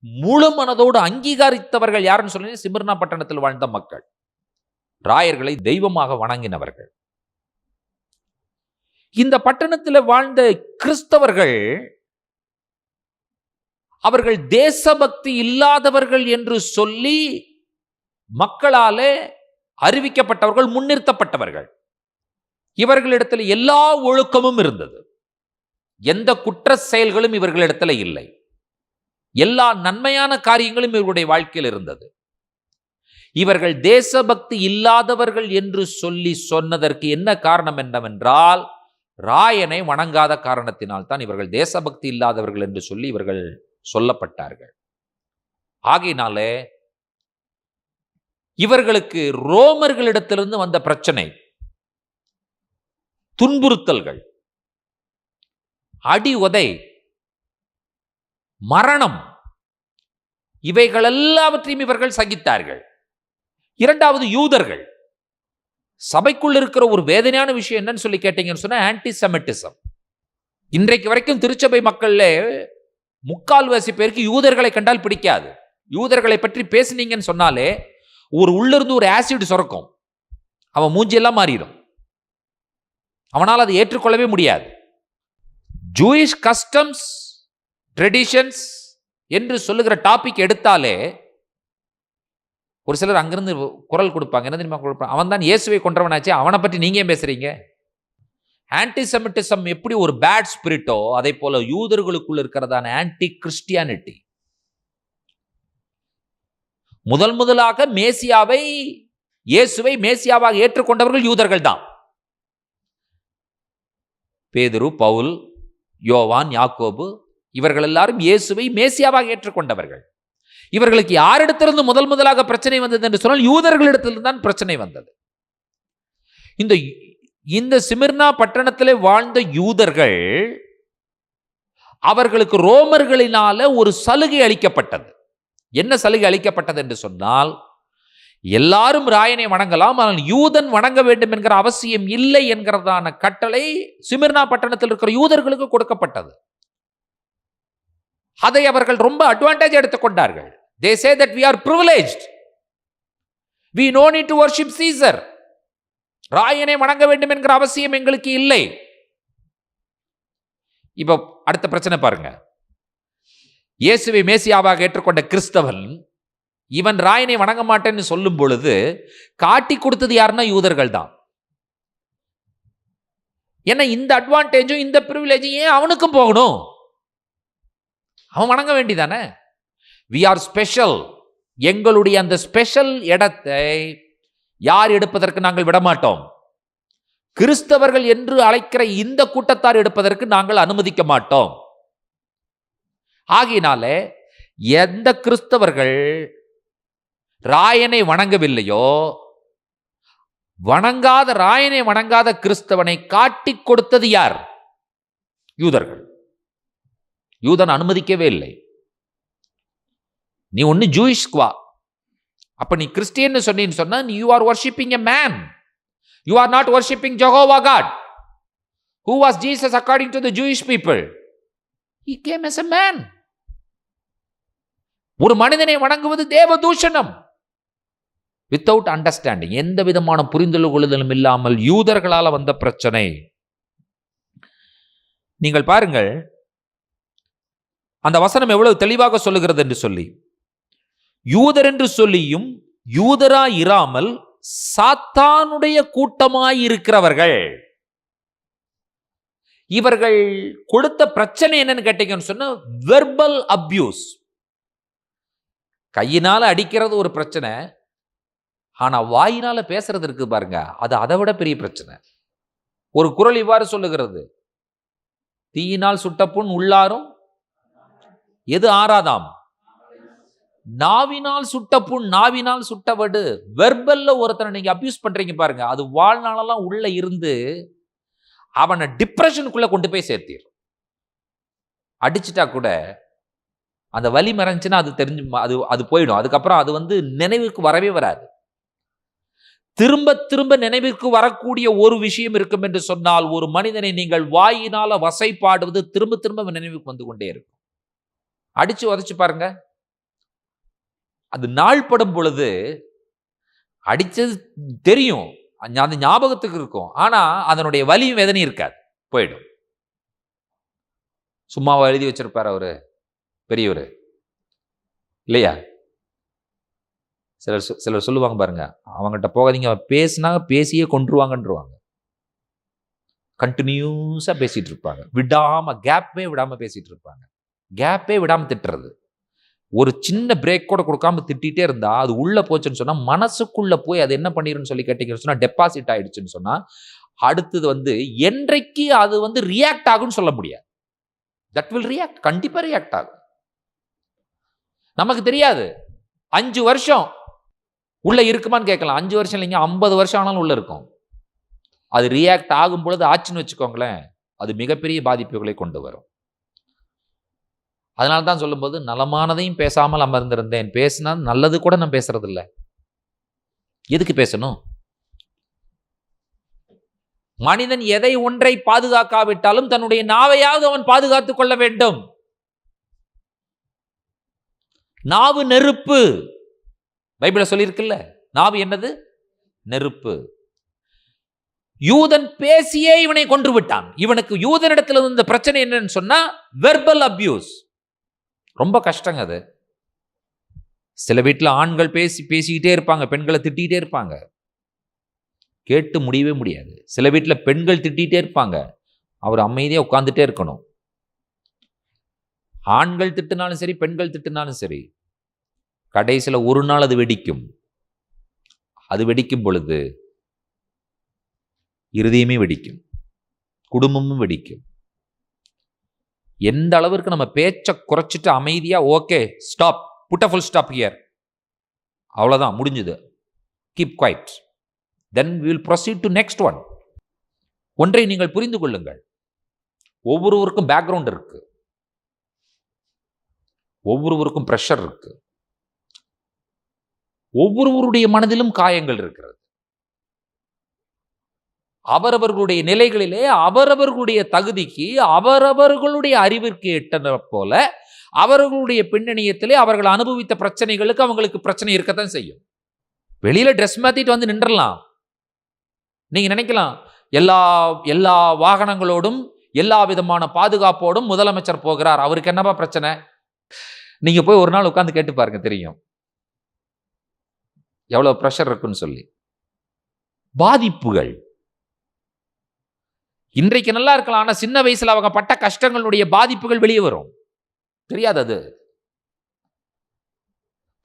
முழு மனதோடு அங்கீகரித்தவர்கள் யாருன்னு சொல்லி சிமிர்னா பட்டணத்தில் வாழ்ந்த மக்கள். ராயர்களை தெய்வமாக வணங்கினவர்கள். இந்த பட்டணத்தில் வாழ்ந்த கிறிஸ்தவர்கள் அவர்கள் தேசபக்தி இல்லாதவர்கள் என்று சொல்லி மக்களாலே அறிவிக்கப்பட்டவர்கள், முன்னிறுத்தப்பட்டவர்கள். இவர்களிடத்தில் எல்லா ஒழுக்கமும் இருந்தது. எந்த குற்ற செயல்களும் இவர்களிடத்தில் இல்லை. எல்லா நன்மையான காரியங்களும் இவர்களுடைய வாழ்க்கையில் இருந்தது. இவர்கள் தேசபக்தி இல்லாதவர்கள் என்று சொல்லி சொன்னதற்கு என்ன காரணம் என்னவென்றால், ராயனை வணங்காத காரணத்தினால் தான் இவர்கள் தேசபக்தி இல்லாதவர்கள் என்று சொல்லி இவர்கள் சொல்லப்பட்டார்கள். ஆகையினாலே இவர்களுக்கு ரோமர்களிடத்திலிருந்து வந்த பிரச்சனை, துன்புறுத்தல்கள், அடி உதை, மரணம், இவைகள் எல்லாவற்றையும் இவர்கள் சகித்தார்கள். இரண்டாவது, யூதர்கள். சபைக்குள் இருக்கிற ஒரு வேதனையான விஷயம் என்னன்னு சொல்லி கேட்டீங்கன்னு சொன்னா ஆன்டிசெமிட்டிசம். இன்றைக்கு வரைக்கும் திருச்சபை மக்கள்ல முக்கால்வாசி பேருக்கு யூதர்களை கண்டால் பிடிக்காது. யூதர்களை பற்றி பேசினீங்கன்னு சொன்னாலே ஒரு உள்ளிருந்து ஒரு ஆசிட் சுரக்கும், அவன் மூஞ்சியெல்லாம் மாறிடும், அவனால் அதை ஏற்றுக்கொள்ளவே முடியாது. ஜூயிஷ் கஸ்டம்ஸ், ட்ரெடிஷன்ஸ் என்று சொல்லுகிற டாபிக் எடுத்தாலே ஒரு சிலர் அங்கிருந்து குரல் கொடுப்பாங்க. என்ன தெரியுமா கொடுப்பாங்க? அவன் தான் இயேசுவை கொன்றவனாச்சே, அவனை பற்றி நீங்க ஏன் பேசுறீங்க? ஆன்டிசெமிட்டிசம் எப்படி ஒரு பேட் ஸ்பிரிட்டோ அதே போல யூதர்களுக்குள் இருக்கிறதான ஆன்டி கிறிஸ்டியானிட்டி. முதலாக மேசியாவை, இயேசுவை மேசியாவாக ஏற்றுக்கொண்டவர்கள் யூதர்கள் தான். பேதுரு, பவுல், யோவான், யாக்கோபு, இவர்கள் எல்லாரும் இயேசுவை மேசியாவாக ஏற்றுக்கொண்டவர்கள். இவர்களுக்கு யாரிடத்திலிருந்து முதலாக பிரச்சனை வந்தது என்று சொன்னால் யூதர்களிடத்திலிருந்து தான் பிரச்சனை வந்தது. இந்த சிமிர்னா பட்டணத்திலே வாழ்ந்த யூதர்கள், அவர்களுக்கு ரோமர்களினால ஒரு சலுகை அளிக்கப்பட்டது. என்ன சலுகை அளிக்கப்பட்டது என்று சொன்னால், எல்லாரும் ராயனை வணங்கலாம், ஆனால் யூதன் வணங்க வேண்டும் என்கிற அவசியம் இல்லை என்கிறதான கட்டளை சிமிர்னா பட்டணத்தில் இருக்கிற யூதர்களுக்கு கொடுக்கப்பட்டது. அதை அவர்கள் ரொம்ப advantage எடுத்துக்கொண்டார்கள். They say that we are privileged. We no need to worship Caesar. ராயனை வணங்க வேண்டும் என்கிற அவசியம் எங்களுக்கு இல்லை. இப்ப அடுத்த பிரச்சனை பாருங்க. இயேசுவை மேசியாவாக ஏற்றுக்கொண்ட கிறிஸ்தவன் இவன் ராயனை வணங்க மாட்டேன்னு சொல்லும் பொழுது காட்டி கொடுத்தது யாருன்னா யூதர்கள் தான். ஏன்னா இந்த அட்வான்டேஜும் இந்த பிரிவிலேஜும் ஏன் அவனுக்கும் போகணும்? அவன் வணங்க வேண்டிதானே? we are special. எங்களுடைய அந்த ஸ்பெஷல் இடத்தை யார் எடுப்பதற்கு நாங்கள் விடமாட்டோம். கிறிஸ்தவர்கள் என்று அழைக்கிற இந்த கூட்டத்தார் எடுப்பதற்கு நாங்கள் அனுமதிக்க மாட்டோம். ஆகையினாலே எந்த கிறிஸ்தவர்கள் ராயனை வணங்கவில்லையோ, ராயனை வணங்காத கிறிஸ்தவனை காட்டி கொடுத்தது யார்? யூதர்கள். யூதன் அனுமதிக்கவே இல்லை. நீ ஒன்னு ஜூயிஷ்குவா, அப்ப நீ கிறிஸ்டியன் சொன்னீன்னு சொன்னா you are worshipping a man. You are not worshipping Jehovah God. Who was Jesus according to the Jewish people? He came as a man. ஒரு மனிதனை வணங்குவது தேவ தூஷணம். வித்தவுட் அண்டர்ஸ்டாண்டிங், எந்த விதமான புரிந்துகொள்ளுதலும் இல்லாமல் யூதர்களால் வந்த பிரச்சனை. நீங்கள் பாருங்கள் அந்த வசனம் எவ்வளவு தெளிவாக சொல்லுகிறது என்று சொல்லி, யூதர் என்று சொல்லியும் யூதராய் இராமல் சாத்தானுடைய கூட்டமாய் இருக்கிறவர்கள். இவர்கள் கொடுத்த பிரச்சனை என்னன்னு கேட்டீங்கன்னு சொன்னா வெர்பல் அபியூஸ். கையினால அடிக்கிறது ஒரு பிரச்சனை, ஆனா வாயினால பேசுறது இருக்கு பாருங்க, அது அதை விட பெரிய பிரச்சனை. ஒரு குறள் இவ்வாறு சொல்லுகிறது, தீயினால் சுட்ட புண் உள்ளாரும் எது ஆறாதாம், நாவினால் சுட்ட புண் நாவினால் சுட்டவடு. வெர்பல்ல ஒருத்தனை நீங்க அபியூஸ் பண்றீங்க பாருங்க, அது வாழ்நாளெல்லாம் உள்ள இருந்து அவனை டிப்ரெஷனுக்குள்ள கொண்டு போய் சேர்த்திடும். அடிச்சுட்டா கூட அந்த வலி மறைஞ்சுன்னா அது தெரிஞ்சு அது போயிடும். அதுக்கப்புறம் அது நினைவுக்கு வரவே வராது. திரும்ப திரும்ப நினைவிற்கு வரக்கூடிய ஒரு விஷயம் இருக்கும் என்று சொன்னால், ஒரு மனிதனை நீங்கள் வாயினால வசைப்பாடுவது திரும்ப திரும்ப நினைவுக்கு வந்து கொண்டே இருக்கும். அடிச்சு உதைச்சு பாருங்க, அது நாள்படும் பொழுது அடிச்சது தெரியும், அந்த ஞாபகத்துக்கு இருக்கும். ஆனா அதனுடைய வலியும் வேதனையும் இருக்காது, போயிடும். சும்மாவா எழுதி வச்சிருப்பார் அவரு பெரியவர் இல்லையா? சிலர் சொல்லுவாங்க பாருங்க, அவங்ககிட்ட போகாதீங்க, பேசினா பேசியே கொன்றுவாங்கன்றுவாங்க. கண்டினியூஸா பேசிட்டு இருப்பாங்க, விடாம கேப்பே விடாம பேசிட்டு இருப்பாங்க. கேப்பே விடாம திட்டுறது, ஒரு சின்ன பிரேக் கூட கொடுக்காம திட்டிகிட்டே இருந்தா அது உள்ள போச்சுன்னு சொன்னா, மனசுக்குள்ள போய் அது என்ன பண்ணிருன்னு சொல்லி கேட்டீங்கன்னு சொன்னா, டெபாசிட் ஆயிடுச்சுன்னு சொன்னா, அடுத்தது என்றைக்கு அது ரியாக்ட் ஆகும்னு சொல்ல முடியாது. தட் வில் ரியாக்ட், கண்டிப்பா ரியாக்ட் ஆகும். நமக்கு தெரியாது 5 வருஷம் உள்ள இருக்குமான்னு கேட்கலாம். 5 வருஷம் இல்லைங்க, 50 வருஷம் ஆனாலும் உள்ள இருக்கும். அது ரியாக்ட் ஆகும் பொழுது ஆச்சுன்னு வச்சுக்கோங்களேன், அது மிகப்பெரிய பாதிப்புகளை கொண்டு வரும். அதனால தான் சொல்லும்போது, நலமானதையும் பேசாமல் அமர்ந்திருந்தேன். பேசினா நல்லது கூட நான் பேசுறது இல்லை. எதுக்கு பேசணும்? மனிதன் எதை ஒன்றை பாதுகாக்காவிட்டாலும் தன்னுடைய நாவையாவது அவன் பாதுகாத்துக் கொள்ள வேண்டும். நாவு நெருப்பு, பைபிள்ல சொல்லியிருக்குல்ல, நாவு என்னது? நெருப்பு. யூதன் பேசியே இவனை கொன்று விட்டான். இவனுக்கு யூதனிடத்தில் இருந்த பிரச்சனை என்னன்னு சொன்னா, வெர்பல் அபியூஸ். ரொம்ப கஷ்டங்க அது. சில வீட்டில் ஆண்கள் பேசிக்கிட்டே இருப்பாங்க, பெண்களை திட்டிகிட்டே இருப்பாங்க, கேட்டு முடியவே முடியாது. சில வீட்டில் பெண்கள் திட்டிகிட்டே இருப்பாங்க, அவர் அமைதியாக உட்கார்ந்துட்டே இருக்கணும். ஆண்கள் திட்டினாலும் சரி, பெண்கள் திட்டினாலும் சரி, கடைசியில் ஒரு நாள் அது வெடிக்கும். அது வெடிக்கும் பொழுது இருதயமே வெடிக்கும், குடும்பமும் வெடிக்கும். எந்த அளவிற்கு நம்ம பேச்சை குறைச்சிட்டு அமைதியா okay stop, put a full stop here, அவ்வளவுதான் முடிஞ்சது, keep quiet, then we will proceed to next one. ஒன்றை நீங்கள் புரிந்து கொள்ளுங்கள், ஒவ்வொருவருக்கும் பேக்ரவுண்ட் இருக்கு, ஒவ்வொருவருக்கும் பிரஷர் இருக்கு, ஒவ்வொருவருடைய மனதிலும் காயங்கள் இருக்கிறது. அவரவர்களுடைய நிலைகளிலே, அவரவர்களுடைய தகுதிக்கு, அவரவர்களுடைய அறிவிற்கு எட்டன போல அவர்களுடைய பின்னணியத்திலே அவர்கள் அனுபவித்த பிரச்சனைகளுக்கு அவங்களுக்கு பிரச்சனை இருக்கத்தான் செய்யும். வெளியில ட்ரெஸ் மாத்திட்டு வந்து நின்றலாம். நீங்க நினைக்கலாம், எல்லா வாகனங்களோடும் எல்லா விதமான பாதுகாப்போடும் முதலமைச்சர் போகிறார், அவருக்கு என்னப்பா பிரச்சனை? நீங்க போய் ஒரு நாள் உட்கார்ந்து கேட்டு பாருங்க, தெரியும் எவ்வளவு பிரஷர் இருக்குன்னு சொல்லி. பாதிப்புகள் இன்றைக்கு நல்லா இருக்கலாம், ஆனா சின்ன வயசுல அவங்க பட்ட கஷ்டங்களுடைய பாதிப்புகள் வெளியே வரும். தெரியாது, அது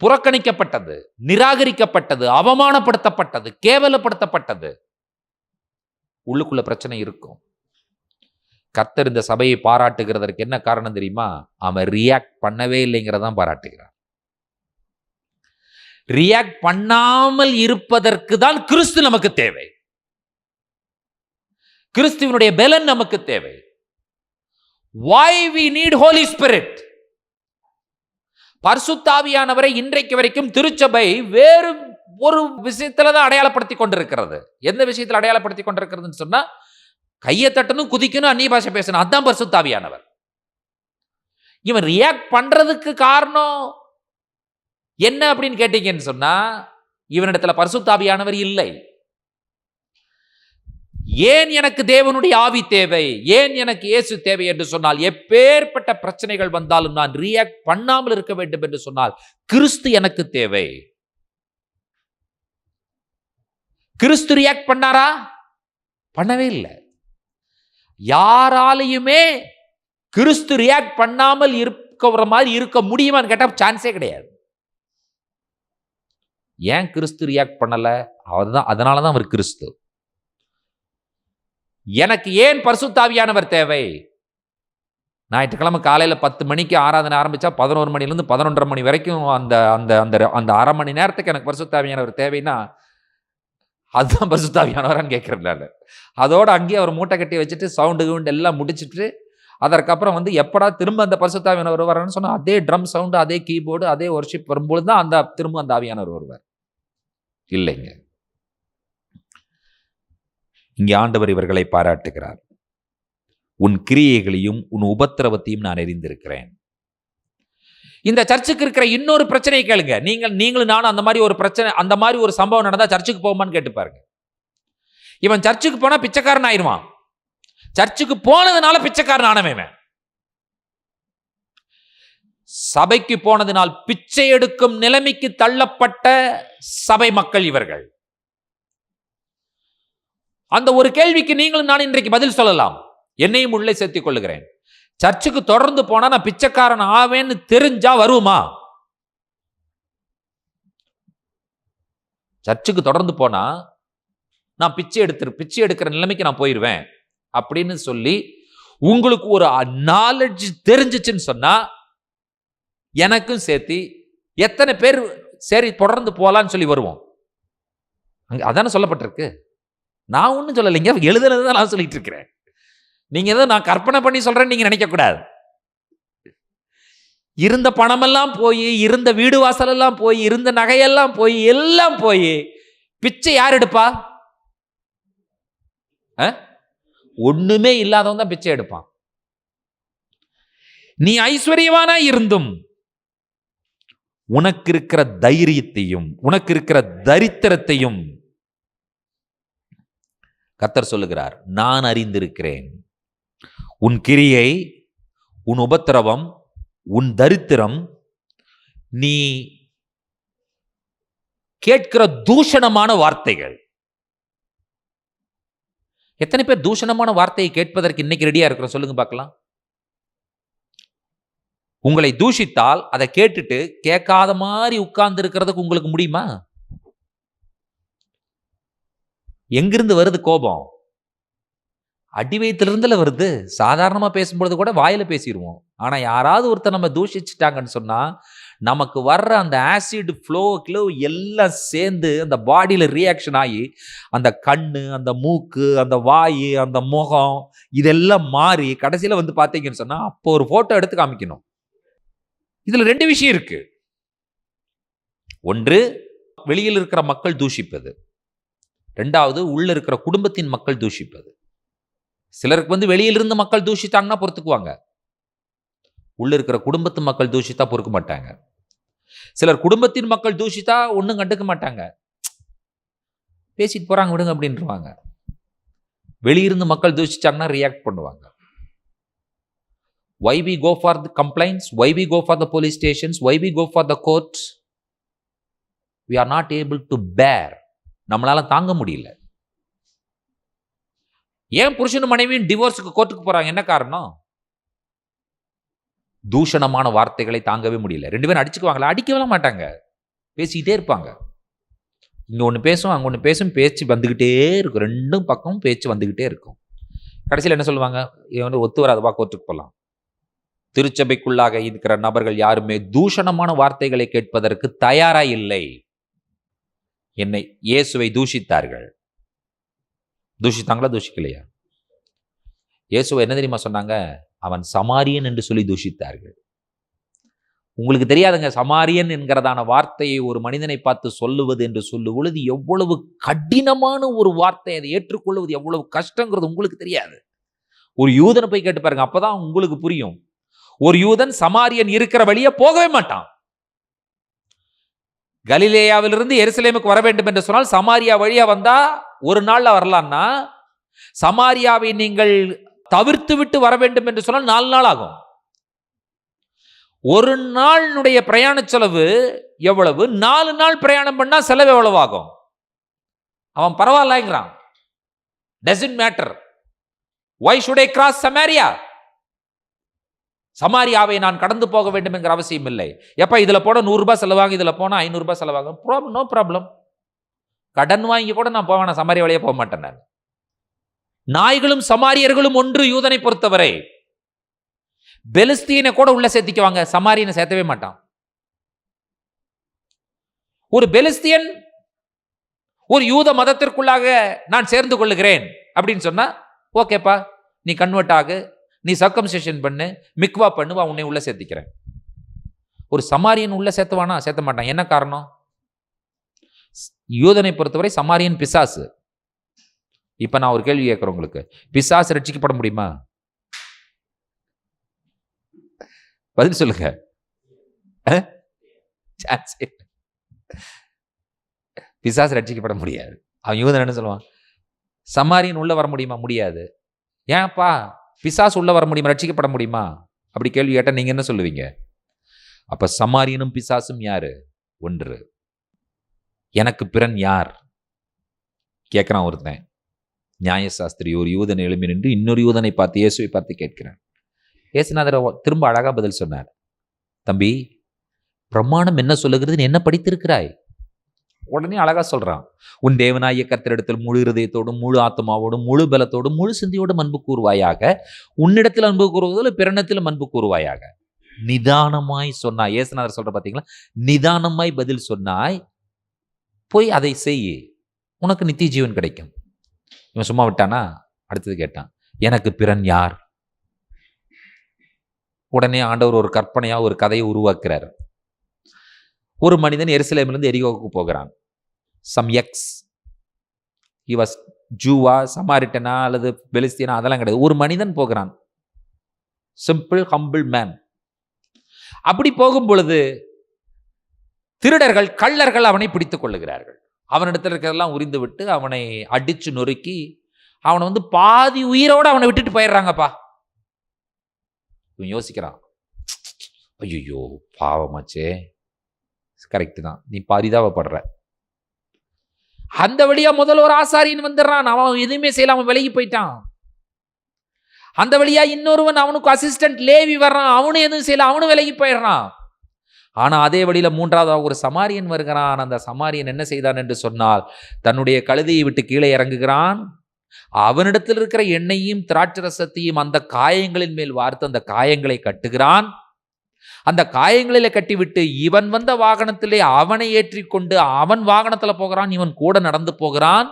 புறக்கணிக்கப்பட்டது, நிராகரிக்கப்பட்டது, அவமானப்படுத்தப்பட்டது, கேவலப்படுத்தப்பட்டது, உள்ளுக்குள்ள பிரச்சனை இருக்கும். கர்த்தர் இந்த சபையை பாராட்டுகிறதற்கு என்ன காரணம் தெரியுமா? அவன் ரியாக்ட் பண்ணவே இல்லைங்கிறதான் பாராட்டுகிறான். ரியாக்ட் பண்ணாமல் இருப்பதற்கு தான் கிறிஸ்து நமக்கு தேவை. கிறிஸ்துவினுடைய பலன் நமக்கு தேவை. Why we need Holy Spirit? பரிசுத்த ஆவியானவரை இன்றைக்கு வரைக்கும் திருச்சபை வேறு ஒரு விஷயத்துல தான் அடையாளப்படுத்தி கொண்டிருக்கிறது. எந்த விஷயத்தில் அடையாளப்படுத்தி கொண்டிருக்கிறதுன்னு சொன்னா, கையை தட்டணும், குதிக்கணும், அந்நிய பாஷை பேசணும், அதுதான் பரிசுத்த ஆவியானவர். இவன் ரியாக்ட் பண்றதுக்கு காரணம் என்ன அப்படின்னு கேட்டீங்கன்னு சொன்னா, இவனிடத்துல பரிசுத்த ஆவியானவர் இல்லை. ஏன் எனக்கு தேவனுடைய ஆவி தேவை, ஏன் எனக்கு இயேசு தேவை என்று சொன்னால், எப்பேற்பட்ட பிரச்சனைகள் வந்தாலும் நான் ரியாக்ட் பண்ணாமல் இருக்க வேண்டும் என்று சொன்னால், கிறிஸ்து எனக்கு தேவை. கிறிஸ்து ரியாக்ட் பண்ணாரா? பண்ணவே இல்லை. யாராலையுமே கிறிஸ்து ரியாக்ட் பண்ணாமல் இருக்கிற மாதிரி இருக்க முடியுமான்னு கேட்டா சான்ஸே கிடையாது. ஏன் கிறிஸ்து ரியாக்ட் பண்ணல? அதனாலதான் அவர் கிறிஸ்து. எனக்கு ஏன் பரிசுத்த ஆவியானவர் தேவை? ஞாயிற்றுக்கிழமை காலையில் 10 மணிக்கு ஆராதனை ஆரம்பிச்சா 11 மணிலேருந்து 11:30 மணி வரைக்கும் அந்த அரை மணி நேரத்துக்கு எனக்கு பரிசுத்த ஆவியானவர் தேவைன்னா, அதுதான் பரிசுத்த ஆவியானவரான்னு கேட்கறதுனால, அதோட அங்கேயே அவர் மூட்டை கட்டி வச்சுட்டு சவுண்டு கவுண்டு எல்லாம் முடிச்சுட்டு, அதற்கப்புறம் எப்படா திரும்ப அந்த பரிசுத்த ஆவியானவர் வருவார்னு சொன்னா, அதே ட்ரம் சவுண்டு, அதே கீபோர்டு, அதே வொர்ஷிப் வரும்போது தான் திரும்ப அந்த ஆவியானவர் வருவார். இல்லைங்க, இங்கே ஆண்டவர் இவர்களை பாராட்டுகிறார். உன் கிரியைகளையும் உன் உபத்திரவத்தையும் நான் அறிந்திருக்கிறேன். இந்த சர்ச்சுக்கு இருக்கிற இன்னொரு பிரச்சனையை கேளுங்க. நீங்களும் நானும் அந்த மாதிரி ஒரு பிரச்சனை, அந்த மாதிரி ஒரு சம்பவம் நடந்தா சர்ச்சுக்கு போகுமான்னு கேட்டு பாருங்க. இவன் சர்ச்சுக்கு போனா பிச்சைக்காரன் ஆயிருவான். சர்ச்சுக்கு போனதுனால பிச்சைக்காரன் ஆனவன். சபைக்கு போனதினால் பிச்சை எடுக்கும் நிலைமைக்கு தள்ளப்பட்ட சபை மக்கள் இவர்கள். அந்த ஒரு கேள்விக்கு நீங்களும் நான் இன்றைக்கு பதில் சொல்லலாம். என்னையும் உள்ளே சேர்த்துக் கொள்ளுகிறேன். சர்ச்சுக்கு தொடர்ந்து போனா நான் பிச்சைக்காரன் ஆவேன்னு தெரிஞ்சா வருமா? சர்ச்சுக்கு தொடர்ந்து போனா நான் பிச்சை எடுக்கிற நிலைமைக்கு நான் போயிருவேன் அப்படின்னு சொல்லி உங்களுக்கு ஒரு நாலேஜ் தெரிஞ்சிச்சுன்னு சொன்னா எனக்கும் சேர்த்து எத்தனை பேர் சரி தொடர்ந்து போலான்னு சொல்லி வருவோம்? அதானே சொல்லப்பட்டிருக்கு. நான் ஒன்றும் சொல்லலைங்க, எழுதுனதுதான் நான் சொல்லிட்டு இருக்கிறேன். நீங்க ஏதோ நான் கற்பனை பண்ணி சொல்றேன்னு நீங்க நினைக்க கூடாது. இருந்த பணமெல்லாம் போய், இருந்த வீடு வாசல் எல்லாம் போய், இருந்த நகையெல்லாம் போய், எல்லாம் போய் பிச்சை யார் எடுப்பா? ஒண்ணுமே இல்லாதவன் தான் பிச்சை எடுப்பான். நீ ஐஸ்வர்யவானா இருந்தும் உனக்கு இருக்கிற தைரியத்தையும் உனக்கு இருக்கிற தரித்திரத்தையும் கர்த்தர் சொல்லுகிறார், நான் அறிந்திருக்கிறேன். உன் கிரியை, உன் உபத்திரவம், உன் தரித்திரம், நீ கேட்கிற தூஷணமான வார்த்தைகள். எத்தனை பேர் தூஷணமான வார்த்தையை கேட்பதற்கு இன்னைக்கு ரெடியா இருக்கிறோம்? சொல்லுங்க பார்க்கலாம். உங்களை தூஷித்தால் அதை கேட்டுட்டு கேட்காத மாதிரி உட்கார்ந்து இருக்கிறதுக்கு உங்களுக்கு முடியுமா? எங்கிருந்து வருது கோபம்? அடி வயிற்றிலிருந்துல வருது. சாதாரணமா பேசும்பொழுது கூட வாயில பேசிடுவோம். ஆனா யாராவது ஒருத்தர் நம்ம தூஷிச்சுட்டாங்கன்னு சொன்னா நமக்கு வர்ற அந்த ஆசிட் ஃப்ளோ எல்லாம் சேர்ந்து அந்த பாடியில ரியாக்ஷன் ஆகி அந்த கண்ணு, அந்த மூக்கு, அந்த வாய், அந்த முகம் இதெல்லாம் மாறி கடைசியில வந்து பார்த்தீங்கன்னு சொன்னா அப்போ ஒரு போட்டோ எடுத்து காமிக்கணும். இதுல ரெண்டு விஷயம் இருக்கு. ஒன்று, வெளியில் இருக்கிற மக்கள் தூஷிப்பது. ரெண்டாவது, உள்ள இருக்கிற குடும்பத்தின் மக்கள் தூஷிப்பது. சிலருக்கு வந்து வெளியிலிருந்து மக்கள் தூஷித்தாங்கன்னா பொறுத்துக்குவாங்க. உள்ள இருக்கிற குடும்பத்து மக்கள் தூஷித்தா பொறுக்க மாட்டாங்க. சிலர் குடும்பத்தின் மக்கள் தூஷித்தா ஒன்றும் கண்டுக்க மாட்டாங்க, பேசிட்டு போறாங்க விடுங்க அப்படின்றாங்க. வெளியிருந்து மக்கள் தூஷிச்சாங்கன்னா ரியாக்ட் பண்ணுவாங்க. Why we go for the complaints? Why we go for the police stations? Why we go for the courts? We are not able to bear. நம்மளால தாங்க முடியல. ஏன் புருஷனும் மனைவியும் டிவோர்ஸுக்கு கோர்ட்டுக்கு போறாங்க? என்ன காரணம்? தூஷணமான வார்த்தைகளை தாங்கவே முடியல. ரெண்டு பேரும் அடிச்சுக்குவாங்களா? அடிக்கவே மாட்டாங்க, பேசிக்கிட்டே இருப்பாங்க. இங்க ஒன்று பேசும், அங்க ஒன்று பேசும், பேச்சு வந்துகிட்டே இருக்கும். ரெண்டும் பக்கம் பேச்சு வந்துகிட்டே இருக்கும். கடைசியில் என்ன சொல்லுவாங்க? இவன் ஒத்து வராதுவா, கோர்ட்டுக்கு போகலாம். திருச்சபைக்குள்ளாக இருக்கிற நபர்கள் யாருமே தூஷணமான வார்த்தைகளை கேட்பதற்கு தயாரா இல்லை. என்னை இயேசுவை தூஷித்தார்கள். தூஷித்தாங்களா? தூஷிக்கலையா? இயேசுவை என்ன தெரியுமா சொன்னாங்க? அவன் சமாரியன் என்று சொல்லி தூஷித்தார்கள். உங்களுக்கு தெரியாதுங்க, சமாரியன் என்கிறதான வார்த்தையை ஒரு மனிதனை பார்த்து சொல்லுவது என்று சொல்லும் பொழுது எவ்வளவு கடினமான ஒரு வார்த்தை, அதை ஏற்றுக்கொள்வது எவ்வளவு கஷ்டங்கிறது உங்களுக்கு தெரியாது. ஒரு யூதனை போய் கேட்டு பாருங்க, அப்பதான் உங்களுக்கு புரியும். ஒரு யூதன் சமாரியன் இருக்கிற வழியே போகவே மாட்டான். கலிலேயாவிலிருந்து எருசலேமுக்கு வர வேண்டும் என்று சொன்னால் சமாரியா வழியா வந்தா ஒரு நாள்ல வரலாம்னா, சமாரியாவை நீங்கள் தவிர்த்து விட்டு வர வேண்டும் என்று சொன்னால் 4 நாள் ஆகும். ஒரு நாளுடைய பிரயாண செலவு எவ்வளவு? 4 நாள் பிரயாணம் பண்ணா செலவு எவ்வளவு ஆகும்? அவன் பரவாயில்லைங்கிறான். doesn't matter. Why should I cross Samaria? சமாரியாவை நான் கடந்து போக வேண்டும் என்கிற அவசியம் இல்லை. எப்ப இதுல போன 100 ரூபாய் செலவாங்க, இதுல போனா 500 ரூபாய் செலவாகும். No problem. கடன் வாங்கி கூட நான் போவேன், சமாரிய வழியே போக மாட்டேன். நான் நாய்களும் சமாரியர்களும் ஒன்று. யூதனை பொறுத்தவரை பெலிஸ்தீனை கூட உள்ள சேர்த்திக்குவாங்க, சமாரியனை சேர்த்தவே மாட்டான். ஒரு பெலிஸ்தியன் ஒரு யூத மதத்திற்குள்ளாக நான் சேர்ந்து கொள்ளுகிறேன் அப்படின்னு சொன்னா ஓகேப்பா, நீ கன்வெர்ட் ஆகு, நீ சர்க்கம்சிஷன் பண்ணு, மிக்வா பண்ணுவா, உன்னை உள்ள சேர்த்திக்கிறேன். ஒரு சமாரியன் உள்ள சேர்த்துவானா? சேர்த்த மாட்டான். என்ன காரணம்? யூதனை பொறுத்தவரை சமாரியன் பிசாசு. இப்ப நான் ஒரு கேள்வி கேட்கிறேன் உங்களுக்கு, பிசாசு ரட்சிக்கப்பட முடியுமா? பதில் சொல்லுங்க. பிசாசு ரட்சிக்கப்பட முடியாது. அவன் யூதன் என்ன சொல்லுவான், சமாரியன் உள்ள வர முடியுமா? முடியாது. ஏன்ப்பா பிசாசு உள்ள வர முடியுமா, ரட்சிக்கப்பட முடியுமா அப்படி கேள்வி கேட்டா நீங்க என்ன சொல்லுவீங்க? அப்ப சமாரியனும் பிசாசும் யாரு? ஒன்று. எனக்கு பிறன் யார் கேட்கிறான் ஒருத்தன். நியாயசாஸ்திரி ஒரு யூதன் எழும்பி நின்று இன்னொரு யூதனை பார்த்து, இயேசுவை பார்த்து கேட்கிறான். இயேசுநாதர் திரும்ப அழகா பதில் சொன்னார். தம்பி, பிரமாணம் என்ன சொல்லுகிறது, நீ என்ன படித்திருக்கிறாய்? உடனே அழகா சொல்றான், உன் தேவனாகிய கர்த்தரிடத்தில் முழு இருதயத்தோடும் முழு ஆத்மாவோடும் முழு பலத்தோடும் முழு சிந்தையோடும் அன்பு கூறுவாயாக, உன்னிடத்தில் அன்பு கூறுவதில் பிறனிடத்திலும் அன்பு கூறுவாயாக. நிதானமாய் சொன்னாய். இயேசுநாதர் சொல்ற பாத்தீங்களா, நிதானமாய் பதில் சொன்னாய், போய் அதை செய், உனக்கு நித்திய ஜீவன் கிடைக்கும். இவன் சும்மா விட்டானா? அடுத்தது கேட்டான், எனக்கு பிறன் யார்? உடனே ஆண்டவர் ஒரு கற்பனையா ஒரு கதையை உருவாக்குறார். ஒரு மனிதன் எருசலேமிலிருந்து எரிகோவுக்கு போகிறான். சம் எக்ஸ், ஹி வாஸ் ஜூவா, சமாரிட்டனா அல்லது பெலிஸ்தீனா அதெல்லாம் கிடையாது. ஒரு மனிதன் போகிறான், சிம்பிள் ஹம்பிள் மேன். அப்படி போகும் பொழுது திருடர்கள், கள்ளர்கள் அவனை பிடித்துக் கொள்ளுகிறார்கள். அவனிடத்தில் இருக்கிறதெல்லாம் உரிந்து விட்டு அவனை அடிச்சு நொறுக்கி அவனை பாதி உயிரோடு அவனை விட்டுட்டு போயிடுறாங்கப்பா. இவன் யோசிக்கிறான், ஐயோ பாவமாச்சே, கரெக்ட் தான், நீ பரிதாபப்படுற. அந்த வழியா முதல் ஒரு ஆசாரியன் வந்துடுறான், அவன் எதுவுமே செய்யல, அவன் விலகி போயிட்டான். அந்த வழியா இன்னொருவன், அவனுக்கு அசிஸ்டன்ட் லேவி வர்றான், அவனும் எதுவும் செய்யல, அவனும் விலகி போயிடுறான். ஆனா அதே வழியில மூன்றாவது ஒரு சமாரியன் வருகிறான். அந்த சமாரியன் என்ன செய்தான் என்று சொன்னால், தன்னுடைய கழுதையை விட்டு கீழே இறங்குகிறான். அவனிடத்தில் இருக்கிற எண்ணெயையும் திராட்சரசத்தையும் அந்த காயங்களின் மேல் வார்த்து அந்த காயங்களை கட்டுகிறான். அந்த காயங்களில கட்டிவிட்டு இவன் வந்த வாகனத்திலே அவனை ஏற்றிக்கொண்டு அவன் வாகனத்துல போகிறான், இவன் கூட நடந்து போகிறான்.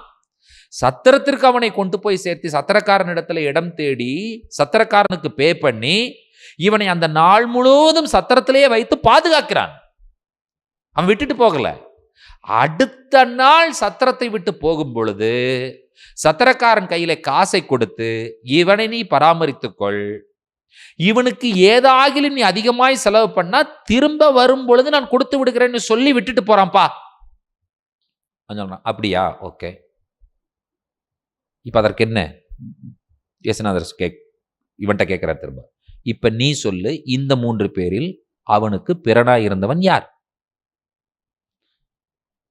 சத்திரத்திற்கு அவனை கொண்டு போய் சேர்த்து சத்திரக்காரனிடத்துல இடம் தேடி சத்திரக்காரனுக்கு பே பண்ணி இவனை அந்த நாள் முழுவதும் சத்திரத்திலேயே வைத்து பாதுகாக்கிறான். அவன் விட்டுட்டு போகல. அடுத்த நாள் சத்திரத்தை விட்டு போகும் பொழுது சத்திரக்காரன் கையில காசை கொடுத்து, இவனை நீ பராமரித்துக்கொள், இவனுக்கு ஏதாகிலும் நீ அதிகமாய் செலவு பண்ணா திரும்ப வரும் பொழுது நான் கொடுத்து விடுகிறேன்னு சொல்லி விட்டுட்டு போறான்ப்பா. அப்படியா, ஓகே. இப்ப அதற்கு என்ன? இயேசுநாதர் இவன்ட்ட கேட்கிறார் திரும்ப, இப்ப நீ சொல்லு, இந்த 3 பேரில் அவனுக்கு பிறனாய் இருந்தவன் யார்?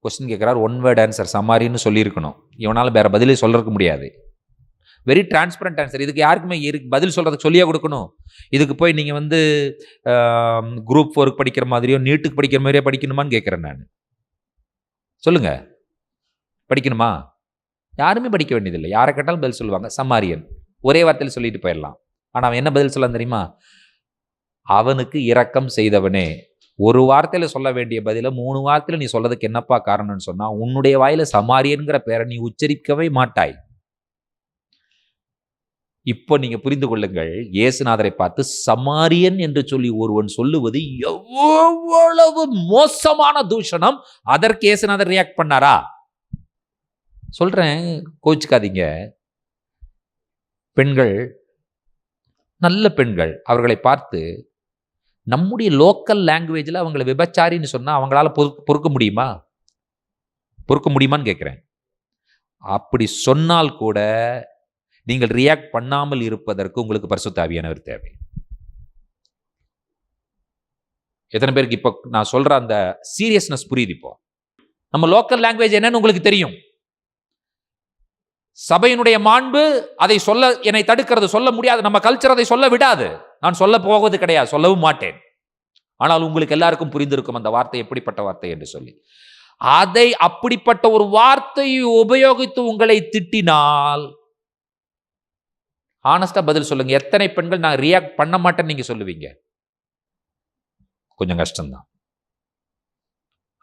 கொஸ்டின் கேட்கிறார். ஒன் வேர்ட் ஆன்சர், சமாரின்னு சொல்லியிருக்கணும். இவனால வேற பதிலே சொல்றதுக்கு முடியாது. Very transparent answer. இதுக்கு யாருக்குமே பதில் சொல்றதுக்கு சொல்லியே கொடுக்கணும். இதுக்கு போய் நீங்க குரூப் 4 படிக்கிற மாதிரியோ நீட்டுக்கு படிக்கிற மாதிரியோ படிக்கணுமான்னு கேட்கிறேன் நான். சொல்லுங்க, படிக்கணுமா? யாருமே படிக்க வேண்டியதில்லை. யாரை கேட்டாலும் பதில் சொல்லுவாங்க, சமாரியன். ஒரே வார்த்தையில் சொல்லிட்டு போயிடலாம். ஆனா அவன் என்ன பதில் சொல்ல தெரியுமா? அவனுக்கு இரக்கம் செய்தவனே. ஒரு வார்த்தையில சொல்ல வேண்டிய பதில 3 வார்த்தையில நீ சொல்லதுக்கு என்னப்பா காரணம்னு சொன்னா, உன்னுடைய வாயில சமாரியன்கிற பேரை நீ உச்சரிக்கவே மாட்டாய். இப்போ நீங்க புரிந்து கொள்ளுங்கள், இயேசுநாதரை பார்த்து சமாரியன் என்று சொல்லி ஒருவன் சொல்லுவது எவ்வளவு மோசமான தூஷணம். அதற்கு இயேசுநாதர் ரியாக்ட் பண்ணாரா? சொல்றேன், கோச்சுக்காதீங்க. பெண்கள், நல்ல பெண்கள், அவர்களை பார்த்து நம்முடைய லோக்கல் லாங்குவேஜில் அவங்களை விபச்சாரின்னு சொன்னா அவங்களால பொறுக்க முடியுமா? பொறுக்க முடியுமான்னு கேட்கிறேன். அப்படி சொன்னால் கூட நீங்கள் ரியாக்ட் பண்ணாமல் இருப்பதற்கு உங்களுக்கு பரிசுத்த ஆவியானவர் தேவை. எத்தனை பேருக்கு இப்போ நான் சொல்ற அந்த சீரியஸ்னஸ் புரியுது? இப்போ நம்ம லோக்கல் லாங்குவேஜ் என்னன்னு உங்களுக்கு தெரியும். சபையினுடைய மாண்பு அதை சொல்ல என்னை தடுக்கிறது, சொல்ல முடியாது. நம்ம கல்ச்சர் அதை சொல்ல விடாது. நான் சொல்ல போவது கிடையாது, சொல்லவும் மாட்டேன். ஆனால் உங்களுக்கு எல்லாருக்கும் புரிந்திருக்கும் அந்த வார்த்தை எப்படிப்பட்ட வார்த்தை என்று சொல்லி. அதை அப்படிப்பட்ட ஒரு வார்த்தையை உபயோகித்து உங்களை திட்டினால் ஆனஸ்டா பதில் சொல்லுங்க. எத்தனை பெண்கள் நான் ரியாக்ட் பண்ண மாட்டேன்னு நீங்க சொல்லுவீங்க? கொஞ்சம் கஷ்டம்தான்.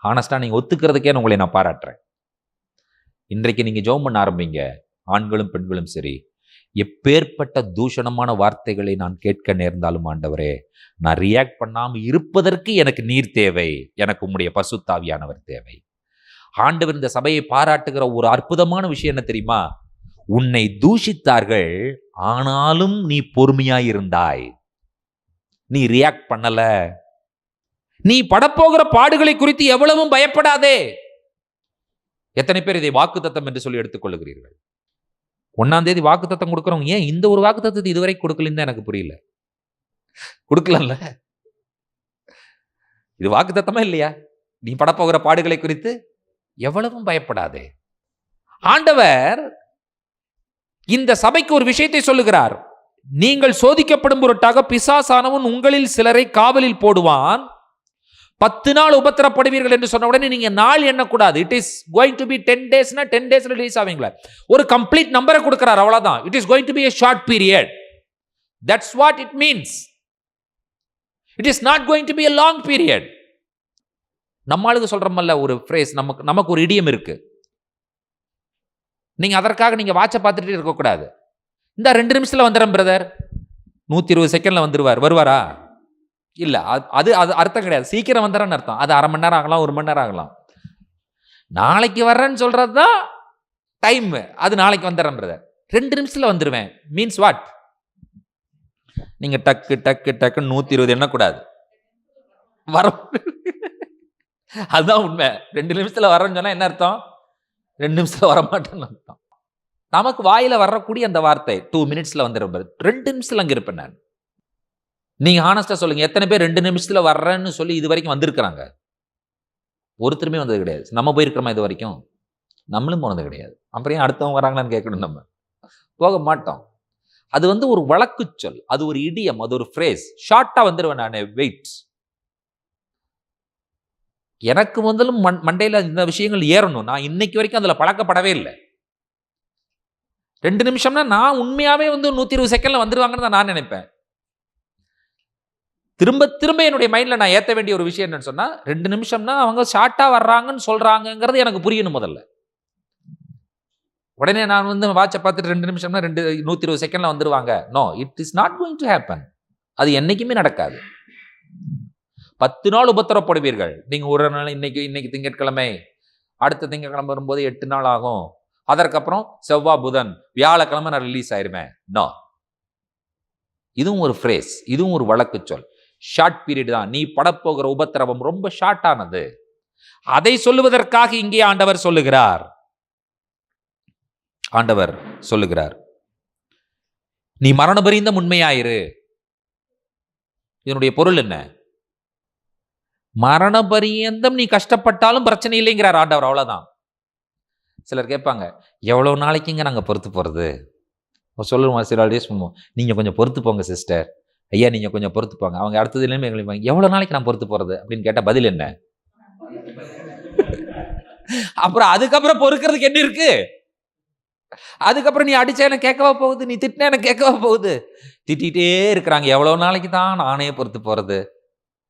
ஆனஸ்டா நீங்க ஒத்துக்கிறதுக்கே உங்களை நான் பாராட்டுறேன். இன்றைக்கு நீங்க ஜெபம் பண்ண ஆரம்பிங்க, ஆண்களும் பெண்களும் சரி. எப்பேற்பட்ட தூஷணமான வார்த்தைகளை நான் கேட்க நேர்ந்தாலும் ஆண்டவரே, நான் ரியாக்ட் பண்ணாமல் இருப்பதற்கு எனக்கு நீர் தேவை, எனக்கு உம்முடைய பரிசுத்த ஆவியானவர் தேவை. ஆண்டவர் இந்த சபையை பாராட்டுகிற ஒரு அற்புதமான விஷயம் என்ன தெரியுமா? உன்னை தூஷித்தார்கள், ஆனாலும் நீ பொறுமையாயிருந்தாய். நீ ரியாக்ட் பண்ணல. நீ படப்போகிற பாடுகளை குறித்து எவ்வளவும் பயப்படாதே. எத்தனை பேர் இதை வாக்குத்தத்தம் என்று சொல்லி எடுத்துக் கொள்ளுகிறீர்கள்? 1ஆம் தேதி வாக்குத்தத்தம் கொடுக்கிறவங்க ஏன் இந்த ஒரு வாக்குத்தத்தத்தை இதுவரை கொடுக்கலன்னு எனக்கு புரியல. கொடுக்கலல்ல, இது வாக்குத்தத்தமா இல்லையா? நீ படப்போகிற பாடுகளை குறித்து எவ்வளவும் பயப்படாதே. ஆண்டவர் இந்த சபைக்கு ஒரு விஷயத்தை சொல்லுகிறார். நீங்கள் சோதிக்கப்படும் பொருட்டாக பிசாசானவன் உங்களில் சிலரை காவலில் போடுவான். 10 நாள் உபத்திரப்படுவீர்கள் என்று சொன்ன உடனே நீங்க நாள் எண்ணக்கூடாது. It is going to be 10 டேஸ்னா 10 டேஸ்ல ரிலீஸ் ஆவீங்களா? ஒரு கம்ப்ளீட் நம்பரை கொடுக்கிறார், அவ்வளவுதான். It is going to be a short period. That's what it means. It is not going to be a long period. நம்மளுக்கு சொல்றோமல்ல ஒரு phrase, நமக்கு ஒரு இடியம் இருக்கு. நீங்க அதற்காக நீங்க வாட்சை பார்த்துட்டு இருக்கக்கூடாது. இந்த 2 நிமிஷத்துல வந்துடும் பிரதர், 120 செகண்ட்ல வருவாரா? இல்ல, அது அர்த்தம் கிடையாது. சீக்கிரம் வந்துடுறேன்னு அர்த்தம். அது 1/2 மணி நேரம் ஆகலாம், 1 மணி நேரம் ஆகலாம். நாளைக்கு வர்றேன்னு சொல்றது தான் டைம். அது நாளைக்கு வந்துடுறேன் பிரதர், 2 நிமிஷத்துல வந்துருவேன் மீன்ஸ் வாட்? நீங்க டக்கு டக்கு டக்குன்னு 120 எண்ணக்கூடாது. வர அதுதான் உண்மை. 2 நிமிஷத்துல வரேன்னு சொன்னா என்ன அர்த்தம்? 2 நிமிஷத்துல வரமாட்டேன்னு அர்த்தம். நமக்கு வாயில வரக்கூடிய அந்த வார்த்தை 2 மினிட்ஸ்ல வந்துடும், 2 நிமிஷத்துல அங்க இருப்பேன் நான். நீங்க ஹானஸ்டா சொல்லுங்க, எத்தனை பேர் 2 நிமிஷத்துல வர்றேன்னு சொல்லி இது வரைக்கும் வந்திருக்கிறாங்க? ஒருத்தருமே வந்தது கிடையாது. நம்ம போயிருக்கிறோமா இது வரைக்கும்? நம்மளும் போனது கிடையாது. அப்புறம் அடுத்தவங்க வராங்களான்னு கேட்கணும். நம்ம போக மாட்டோம். அது ஒரு வழக்கு சொல், அது ஒரு இடியம், அது ஒரு ஃப்ரேஸ். ஷார்ட்டா வந்துடுவேன் நான். வெயிட். எனக்கு முதலும் மண்டையில இந்த விஷயங்கள் ஏறணும். நான் இன்னைக்கு வரைக்கும் அதுல பழக்கப்படவே இல்லை. 2 நிமிஷம்னா நான் உண்மையாவே 120 செகண்ட்ல வந்துருவாங்கன்னு தான் நான் நினைப்பேன். திரும்ப திரும்ப என்னுடைய மைண்ட்ல நான் ஏற்ற வேண்டிய ஒரு விஷயம் என்னன்னு சொன்னா, 2 நிமிஷம்னா அவங்க ஷார்ட்டா வர்றாங்கன்னு சொல்றாங்கிறது எனக்கு புரியணும் முதல்ல. உடனே நான் வாட்சை பார்த்துட்டு 2 நிமிஷம்னா 120 செகண்ட்ல வந்துருவாங்க. No, it is not going to happen. அது என்னைக்குமே நடக்காது. 10 நாள் உபத்திரப்படுவீர்கள். நீங்க ஒரு நாள், இன்னைக்கு திங்கட்கிழமை, அடுத்த திங்கட்கிழமை வரும்போது 8 நாள் ஆகும். அதற்கப்புறம் செவ்வாய் புதன் வியாழக்கிழமை நான் ரிலீஸ் ஆயிருவேன். நோ, இதுவும் ஒரு ஃப்ரேஸ், இதுவும் ஒரு வழக்கு சொல். ஷார்ட் பீரியட் தான். நீ படப்போகிற உபத்திரவம் ரொம்ப ஷார்ட்டானது. அதை சொல்லுவதற்காக இங்கே ஆண்டவர் சொல்லுகிறார், நீ மரண பரியந்தம் உண்மையாயிரு. இதனுடைய பொருள் என்ன? மரண பரியந்தம் நீ கஷ்டப்பட்டாலும் பிரச்சனை இல்லைங்கிறார் ஆண்டவர், அவ்வளவுதான். சிலர் கேட்பாங்க, எவ்வளவு நாளைக்குங்க நாங்க பொறுத்து போறது? சொல்லுவோம், சில டேஸ் பண்ணுவோம், நீங்க கொஞ்சம் பொறுத்து போங்க சிஸ்டர், ஐயா நீங்க கொஞ்சம் பொறுத்து போங்க. அவங்க அடுத்ததுலேயுமே எங்களுக்கு எவ்வளவு நாளைக்கு நான் பொறுத்து போறது அப்படின்னு கேட்ட பதில் என்ன? அப்புறம் அதுக்கப்புறம் பொறுக்கிறதுக்கு என்ன இருக்கு? அதுக்கப்புறம் நீ அடிச்சா எனக்கு கேட்கவா போகுது? நீ திட்டினா எனக்கு கேட்கவா போகுது? திட்டிகிட்டே இருக்கிறாங்க. எவ்வளவு நாளைக்கு தான் நானே பொறுத்து போறது?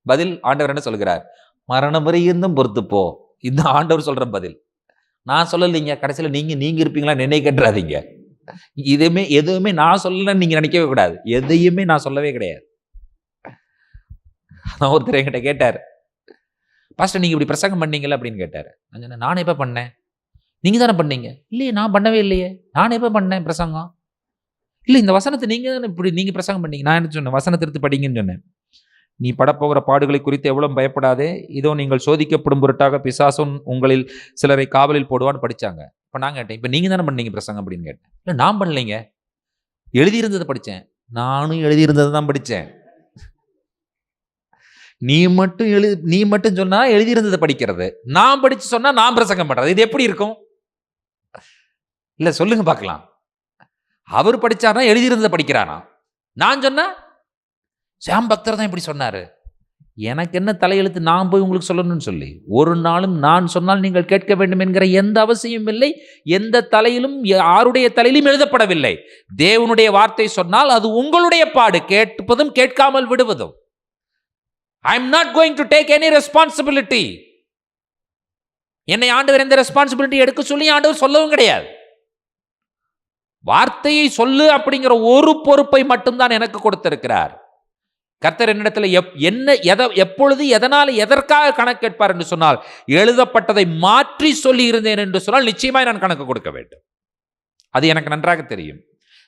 பதில் ஆண்டவர் என்ன சொல்கிறார்? மரண பரியந்தம் பொறுத்து போ. இந்த ஆண்டவர் சொல்ற பதில். நான் சொல்லலைங்க. கடைசியில் நீங்க இருப்பீங்களா நினை கட்டுறாதீங்க. எதுவுமே நான் சொல்லலன்னு நீங்க நினைக்கவே கூடாது. எதையுமே நான் சொல்லவே கிடையாது. ஒருத்தர் என்கிட்ட கேட்டார், பாஸ்டர் நீங்க இப்படி பிரசங்கம் பண்ணீங்கல்ல அப்படின்னு கேட்டாரு. நான் சொன்னேன், நான் எப்ப பண்ணேன்? நீங்க தானே பண்ணீங்க. இல்லையே, நான் பண்ணவே இல்லையே. நான் எப்ப பண்ணேன் பிரசங்கம்? இல்லை, இந்த வசனத்தை நீங்க தானே நீங்க பிரசங்கம் பண்ணீங்க. நான் என்ன சொன்னேன்? வசனத்தை எடுத்து படிங்கன்னு சொன்னேன். நீ படப்போகிற பாடுகளை குறித்து எவ்வளவு பயப்படாதே, இதோ நீங்கள் சோதிக்கப்படும் பொருட்டாக பிசாசும் உங்களில் சிலரை காவலில் போடுவான்னு படிச்சாங்க. இப்ப நான் கேட்டேன், இப்ப நீங்க தானே பண்ணீங்க பிரசங்கம் அப்படின்னு கேட்டேன். இல்லை, நான் பண்ணலைங்க, எழுதியிருந்ததை படித்தேன். நானும் எழுதியிருந்ததை தான் படித்தேன். நீ மட்டும் சொன்னா எழுதியிருந்ததை படிக்கிறது, நான் படிச்சு சொன்னா நான் பிரசங்கம் பண்றது, இது எப்படி இருக்கும்? இல்ல சொல்லுங்க பார்க்கலாம். அவர் படிச்சாரா எழுதியிருந்ததை படிக்கிறானா? நான் சொன்னா சாம் பக்தர் தான் இப்படி சொன்னாரு, எனக்கு என்ன தலையெழுத்து நான் போய் உங்களுக்கு சொல்லணும்னு சொல்லி? ஒரு நாளும் நான் சொன்னால் நீங்கள் கேட்க வேண்டும் என்கிற எந்த அவசியம் இல்லை. எந்த தலையிலும் யாருடைய தலையிலும் எழுதப்படவில்லை. தேவனுடைய வார்த்தை சொன்னால் அது உங்களுடைய பாடு, கேட்பதும் கேட்காமல் விடுவதும். I am not going to take any responsibility. என்னை ஆண்டவர் எந்த ரெஸ்பான்சிபிலிட்டி எடுக்க சொல்லி ஆண்டவர் சொல்லவும் கிடையாது. வார்த்தையை சொல்லு அப்படிங்கிற ஒரு பொறுப்பை மட்டும்தான் எனக்கு கொடுத்திருக்கிறார். கர்த்தர் என்னிடத்தில் எப்பொழுது எதனால் எதற்காக கணக்கு கேட்பார் என்று சொன்னால், எழுதப்பட்டதை மாற்றி சொல்லி இருந்தேன் என்று சொன்னால் நிச்சயமாய் நான் கணக்கு கொடுக்க வேண்டும். அது எனக்கு நன்றாக தெரியும்.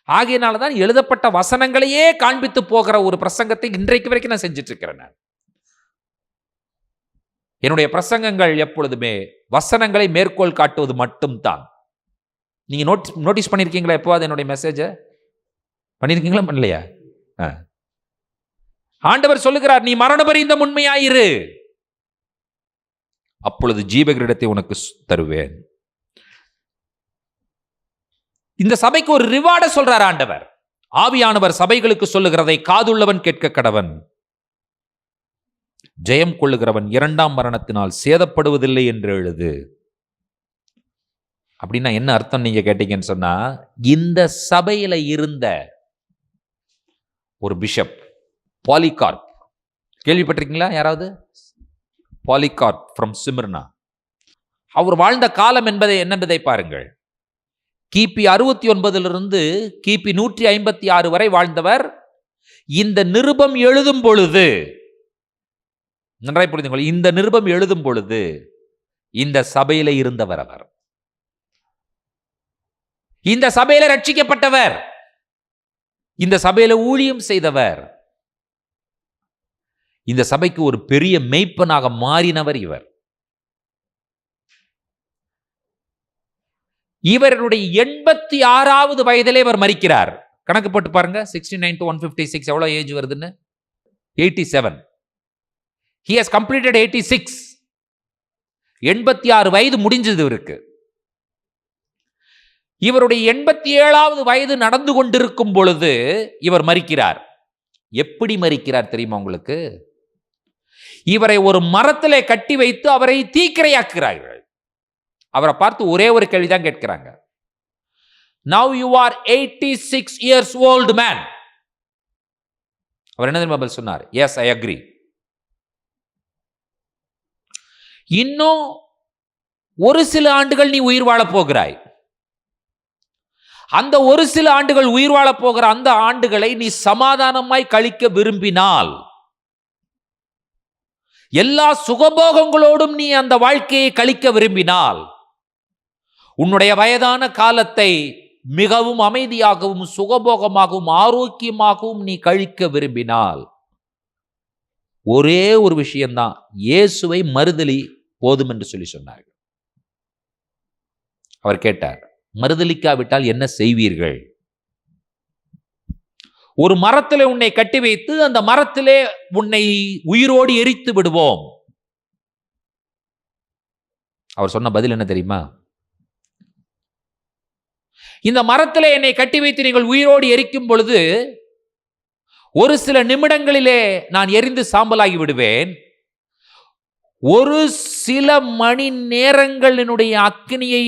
ஆகையினால தான் எழுதப்பட்ட வசனங்களையே காண்பித்து போகிற ஒரு பிரசங்கத்தை இன்றைக்கு வரைக்கும் நான் செஞ்சுட்டு இருக்கிறேன். என்னுடைய பிரசங்கங்கள் எப்பொழுதுமே வசனங்களை மேற்கோள் காட்டுவது மட்டும்தான். நீங்க நோட்டீஸ் பண்ணிருக்கீங்களா? எப்போது என்னுடைய மெசேஜை பண்ணிருக்கீங்களா? பண்ணலையா? ஆண்டவர் சொல்லுகிறார், நீ மரண பரியந்தம் உண்மையாயிரு, அப்பொழுது ஜீவகிரீடத்தை உனக்கு தருவேன். இந்த சபைக்கு ஒரு ரிவார்டை சொல்றார் ஆண்டவர். ஆவியானவர் சபைகளுக்கு சொல்லுகிறதை காதுள்ளவன் கேட்க கடவன். ஜெயம் கொள்ளுகிறவன் இரண்டாம் மரணத்தினால் சேதப்படுவதில்லை என்று எழுது. அப்படின்னா என்ன அர்த்தம் நீங்க கேட்டீங்கன்னு சொன்னா, இந்த சபையில இருந்த ஒரு பிஷப் பாலிகார்ப், கேள்விப்பட்டிருக்கீங்களா யாராவது? Polycarp from Smyrna. அவர் வாழ்ந்த காலம் என்னஎன்பதை பாருங்கள். கிபி 69 கிபி 156 வரை வாழ்ந்தவர். இந்த நிருபம் எழுதும் பொழுது, நன்றாய் புரிந்துங்கள், இந்த நிருபம் எழுதும் பொழுது இந்த சபையில இருந்தவர். அவர் இந்த சபையில ரட்சிக்கப்பட்டவர், இந்த சபையில ஊழியம் செய்தவர், இந்த சபைக்கு ஒரு பெரிய மெய்ப்பனாக மாறினவர் இவர். இவருடைய 86வது வயதிலே இவர் மரிக்கிறார். கணக்கு போட்டு பாருங்க, 69 to 156 எவ்வளவு ஏஜ் வருதுன்னு? 87. He has completed 86. 86 வயது முடிஞ்சது இவருக்கு. இவருடைய 87வது வயது நடந்து கொண்டிருக்கும் பொழுது இவர் மரிக்கிறார். எப்படி மரிக்கிறார் தெரியுமா உங்களுக்கு? இவரை ஒரு மரத்திலே கட்டி வைத்து அவரை தீக்கிரையாக்குகிறார்கள். அவரை பார்த்து ஒரே ஒரு கேள்விதான் கேட்கிறாங்க. Now you are 86 years old man. அவர் என்ன தெரியுமா சொன்னார்? Yes, I agree. இன்னும் ஒரு சில ஆண்டுகள் நீ உயிர் வாழப் போகிறாய். அந்த ஒரு சில ஆண்டுகள் உயிர் வாழப் போகிற அந்த ஆண்டுகளை நீ சமாதானமாய் கழிக்க விரும்பினால், எல்லா சுகபோகங்களோடும் நீ அந்த வாழ்க்கையை கழிக்க விரும்பினால், உன்னுடைய வயதான காலத்தை மிகவும் அமைதியாகவும் சுகபோகமாகவும் ஆரோக்கியமாகவும் நீ கழிக்க விரும்பினால், ஒரே ஒரு விஷயம்தான், இயேசுவை மறுதலி போதும் என்று சொல்லி சொன்னார்கள். அவர் கேட்டார், மறுதலிக்காவிட்டால் என்ன செய்வீர்கள்? ஒரு மரத்திலே உன்னை கட்டி வைத்து அந்த மரத்திலே உன்னை உயிரோடு எரித்து விடுவோம். அவர் சொன்ன பதில் என்ன தெரியுமா? இந்த மரத்திலே என்னை கட்டி வைத்து நீங்கள் உயிரோடு எரிக்கும் பொழுது ஒரு சில நிமிடங்களிலே நான் எரிந்து சாம்பலாகி விடுவேன். ஒரு சில மணி நேரங்களினுடைய அக்கினியை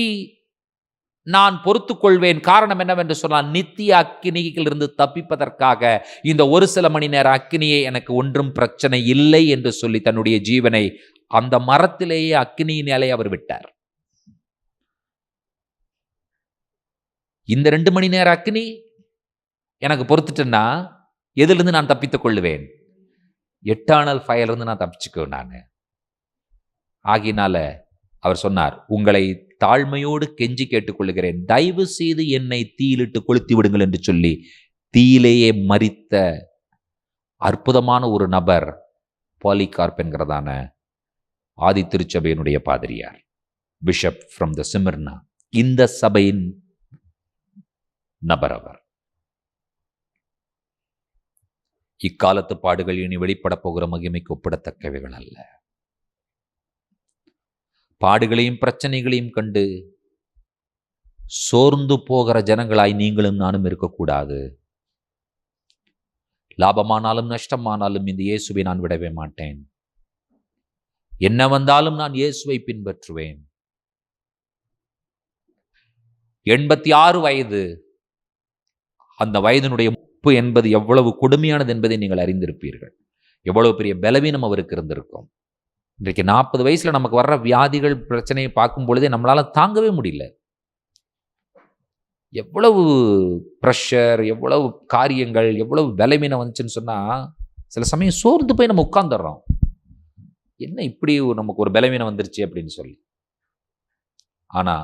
நான் பொறுத்துக் கொள்வேன். காரணம் என்னவென்று சொன்னால், நித்திய அக்கினியிலிருந்து தப்பிப்பதற்காக இந்த ஒரு சில மணி நேர அக்கினியை எனக்கு ஒன்றும் பிரச்சனை இல்லை என்று சொல்லி தன்னுடைய ஜீவனை அந்த மரத்திலேயே அக்கினியினாலே அவர் விட்டார். இந்த 2 மணி நேர அக்கினி எனக்கு பொறுத்துட்டேன்னா எதிலிருந்து நான் தப்பித்துக் கொள்ளுவேன்? எட்டர்னல் ஃபயர்லேருந்து நான் தப்பிச்சுக்குவேன் நான். ஆகினால அவர் சொன்னார், உங்களை தாழ்மையோடு கெஞ்சி கேட்டுக்கொள்ளுகிறேன், தயவு செய்து என்னை தீயிலிட்டு கொளுத்தி விடுங்கள் என்று சொல்லி தீயிலேயே மரித்த அற்புதமான ஒரு நபர் பாலிகார்ப் என்கிறதான ஆதி திருச்சபையினுடைய பாதிரியார், பிஷப் ஃப்ரம் த சிமிர்னா. இந்த சபையின் நபர் அவர். இக்காலத்து பாடுகள் இனி வெளிப்பட போகிற மகிமைக்கு ஒப்பிடத்தக்கவைகள் அல்ல. பாடுகளையும் பிரச்சனைகளையும் கண்டு சோர்ந்து போகிற ஜனங்களாய் நீங்களும் நானும் இருக்கக்கூடாது. லாபமானாலும் நஷ்டமானாலும் இந்த இயேசுவை நான் விடவே மாட்டேன். என்ன வந்தாலும் நான் இயேசுவை பின்பற்றுவேன். 86 வயது, அந்த வயதினுடைய முப்பு என்பது எவ்வளவு கொடுமையானது என்பதை நீங்கள் அறிந்திருப்பீர்கள். எவ்வளவு பெரிய பலவீனம் அவருக்கு இருந்திருக்கும். இன்றைக்கு 40 வயசுல நமக்கு வர்ற வியாதிகள் பிரச்சனையை பார்க்கும் பொழுதே நம்மளால தாங்கவே முடியல. எவ்வளவு ப்ரெஷர், எவ்வளவு காரியங்கள், எவ்வளவு பலவீனம் வந்துச்சுன்னு சொன்னா சில சமயம் சோர்ந்து போய் நம்ம உட்கார்ந்துடுறோம். என்ன இப்படி நமக்கு ஒரு பலவீனம் வந்துருச்சு அப்படின்னு சொல்லி. ஆனா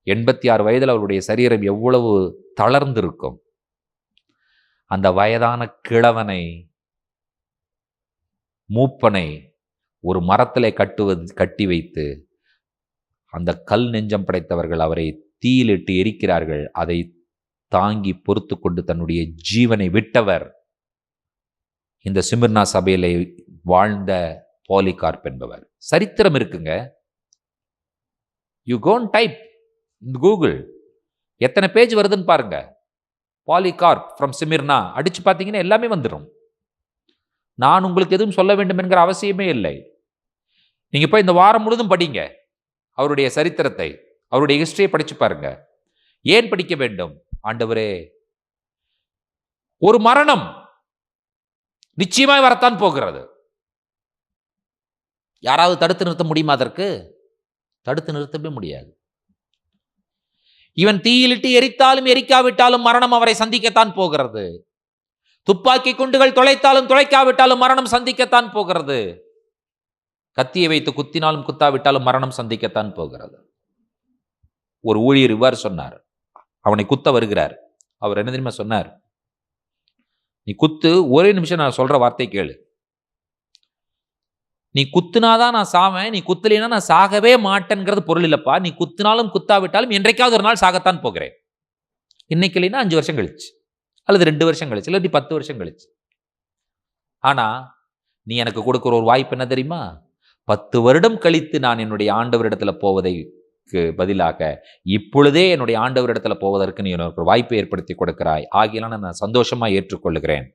86 வயதில் அவருடைய சரீரம் எவ்வளவு தளர்ந்திருக்கும். அந்த வயதான கிழவனை, மூப்பனை ஒரு மரத்திலே கட்டி வைத்து அந்த கல் நெஞ்சம் படைத்தவர்கள் அவரை தீயிலிட்டு எரிக்கிறார்கள். அதை தாங்கி பொறுத்து கொண்டு தன்னுடைய ஜீவனை விட்டவர் இந்த சிமிர்னா சபையிலே வாழ்ந்த பாலிகார்ப் என்பவர். சரித்திரம் இருக்குங்க. யூ கோன் டைப் இந்த கூகுள், எத்தனை பேஜ் வருதுன்னு பாருங்க. பாலிகார்ப் ஃப்ரம் சிமிர்னா அடிச்சு பார்த்தீங்கன்னா எல்லாமே வந்துடும். நான் உங்களுக்கு எதுவும் சொல்ல வேண்டும் என்கிற அவசியமே இல்லை. நீங்க போய் இந்த வாரம் முழுதும் படிங்க அவருடைய சரித்திரத்தை, அவருடைய ஹிஸ்டரியை படிச்சு பாருங்க. ஏன் படிக்க வேண்டும்? ஆண்டவரே, ஒரு மரணம் நிச்சயமாய் வரத்தான் போகிறது. யாராவது தடுத்து நிறுத்த முடியுமா? அதற்கு தடுத்து நிறுத்தவே முடியாது. இவன் தீயிலிட்டு எரித்தாலும் எரிக்காவிட்டாலும் மரணம் அவரை சந்திக்கத்தான் போகிறது. துப்பாக்கி குண்டுகள் தொலைத்தாலும் தொலைக்காவிட்டாலும் மரணம் சந்திக்கத்தான் போகிறது. கத்தியை வைத்து குத்தினாலும் குத்தாவிட்டாலும் மரணம் சந்திக்கத்தான் போகிறது. ஒரு ஊழியர் இவ்வாறு சொன்னார். அவனை குத்த வருகிறார். அவர் என்ன தெரியுமா சொன்னார்? நீ குத்து, ஒரே நிமிஷம் நான் சொல்ற வார்த்தை கேளு. நீ குத்துனாதான் நான் சாவேன், நீ குத்தலைன்னா நான் சாகவே மாட்டேன்கிறது பொருள் இல்லப்பா. நீ குத்தினாலும் குத்தாவிட்டாலும் என்றைக்காவது ஒரு நாள் சாகத்தான் போகிறேன். இன்னைக்கு இல்லைன்னா 5 வருஷம் கழிச்சு, அல்லது 2 வருஷம் கழிச்சு, இல்லாட்டி 10 வருஷம் கழிச்சு. ஆனா நீ எனக்கு கொடுக்குற ஒரு வாய்ப்பு என்ன தெரியுமா? 10 வருடம் கழித்து நான் என்னுடைய ஆண்டவரிடத்துல போவதைக்கு பதிலாக இப்பொழுதே என்னுடைய ஆண்டவரிடத்துல போவதற்கு நீ எனக்கு ஒரு வாய்ப்பை ஏற்படுத்தி கொடுக்கிறாய். ஆகியெல்லாம் நான் சந்தோஷமா ஏற்றுக்கொள்ளுகிறேன்.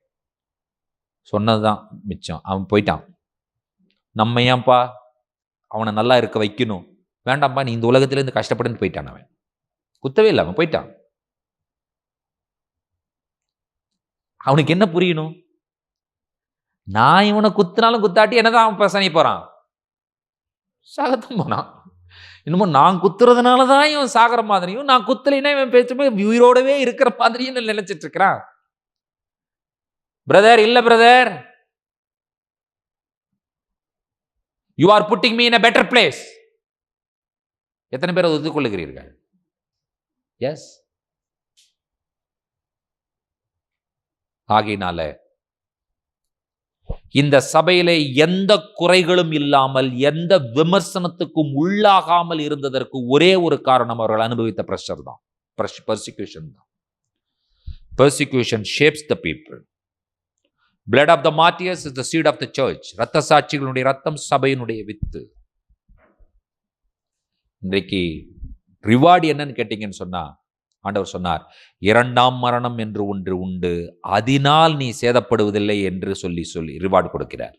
சொன்னதுதான் மிச்சம். அவன் போயிட்டான். நம்ம ஏன்பா அவனை நல்லா இருக்க வைக்கணும்? வேண்டாம்ப்பா, நீ இந்த உலகத்திலேருந்து கஷ்டப்படுன்னு போயிட்டான். அவன் குத்தவே இல்லை, அவன் போயிட்டான். அவனுக்கு என்ன புரியணும்? நான் இவனை குத்தினாலும் குத்தாட்டி என்னதான் அவன் பிரசனை போறான், சாகத்தான் போனான். இன்னமும் நான் குத்துறதுனாலதான் இவன் சாகிற மாதிரியும், நான் குத்தலைன்னா இவன் பேச்சுமே உயிரோடவே இருக்கிற மாதிரியும் நினைச்சிட்டு இருக்கிறான். பிரதர், இல்ல brother, you are putting me in a better place. எத்தனை பேர் ஒத்துக்கொள்ளுகிறீர்கள்? எஸ். ஆகையினால இந்த சபையிலே எந்த குறைகளும் இல்லாமல், எந்த விமர்சனத்துக்கும் உள்ளாகாமல் இருந்ததற்கு ஒரே ஒரு காரணம் அவர்கள் அனுபவித்த பிரஷர் தான், persecution தான். Persecution shapes the people. Blood of the martyrs is the seed of the church. இரத்த சாட்சிகளுடைய ரத்தம் சபையினுடைய வித்து. இன்றைக்கு ரிவார்டு என்னன்னு கேட்டீங்கன்னு சொன்னா, ஆண்டவர் சொன்னார், 2ஆம் மரணம் என்று ஒன்று உண்டு, அதனால் நீ சேதப்படுவதில்லை என்று சொல்லி ரிவார்டு கொடுக்கிறார்.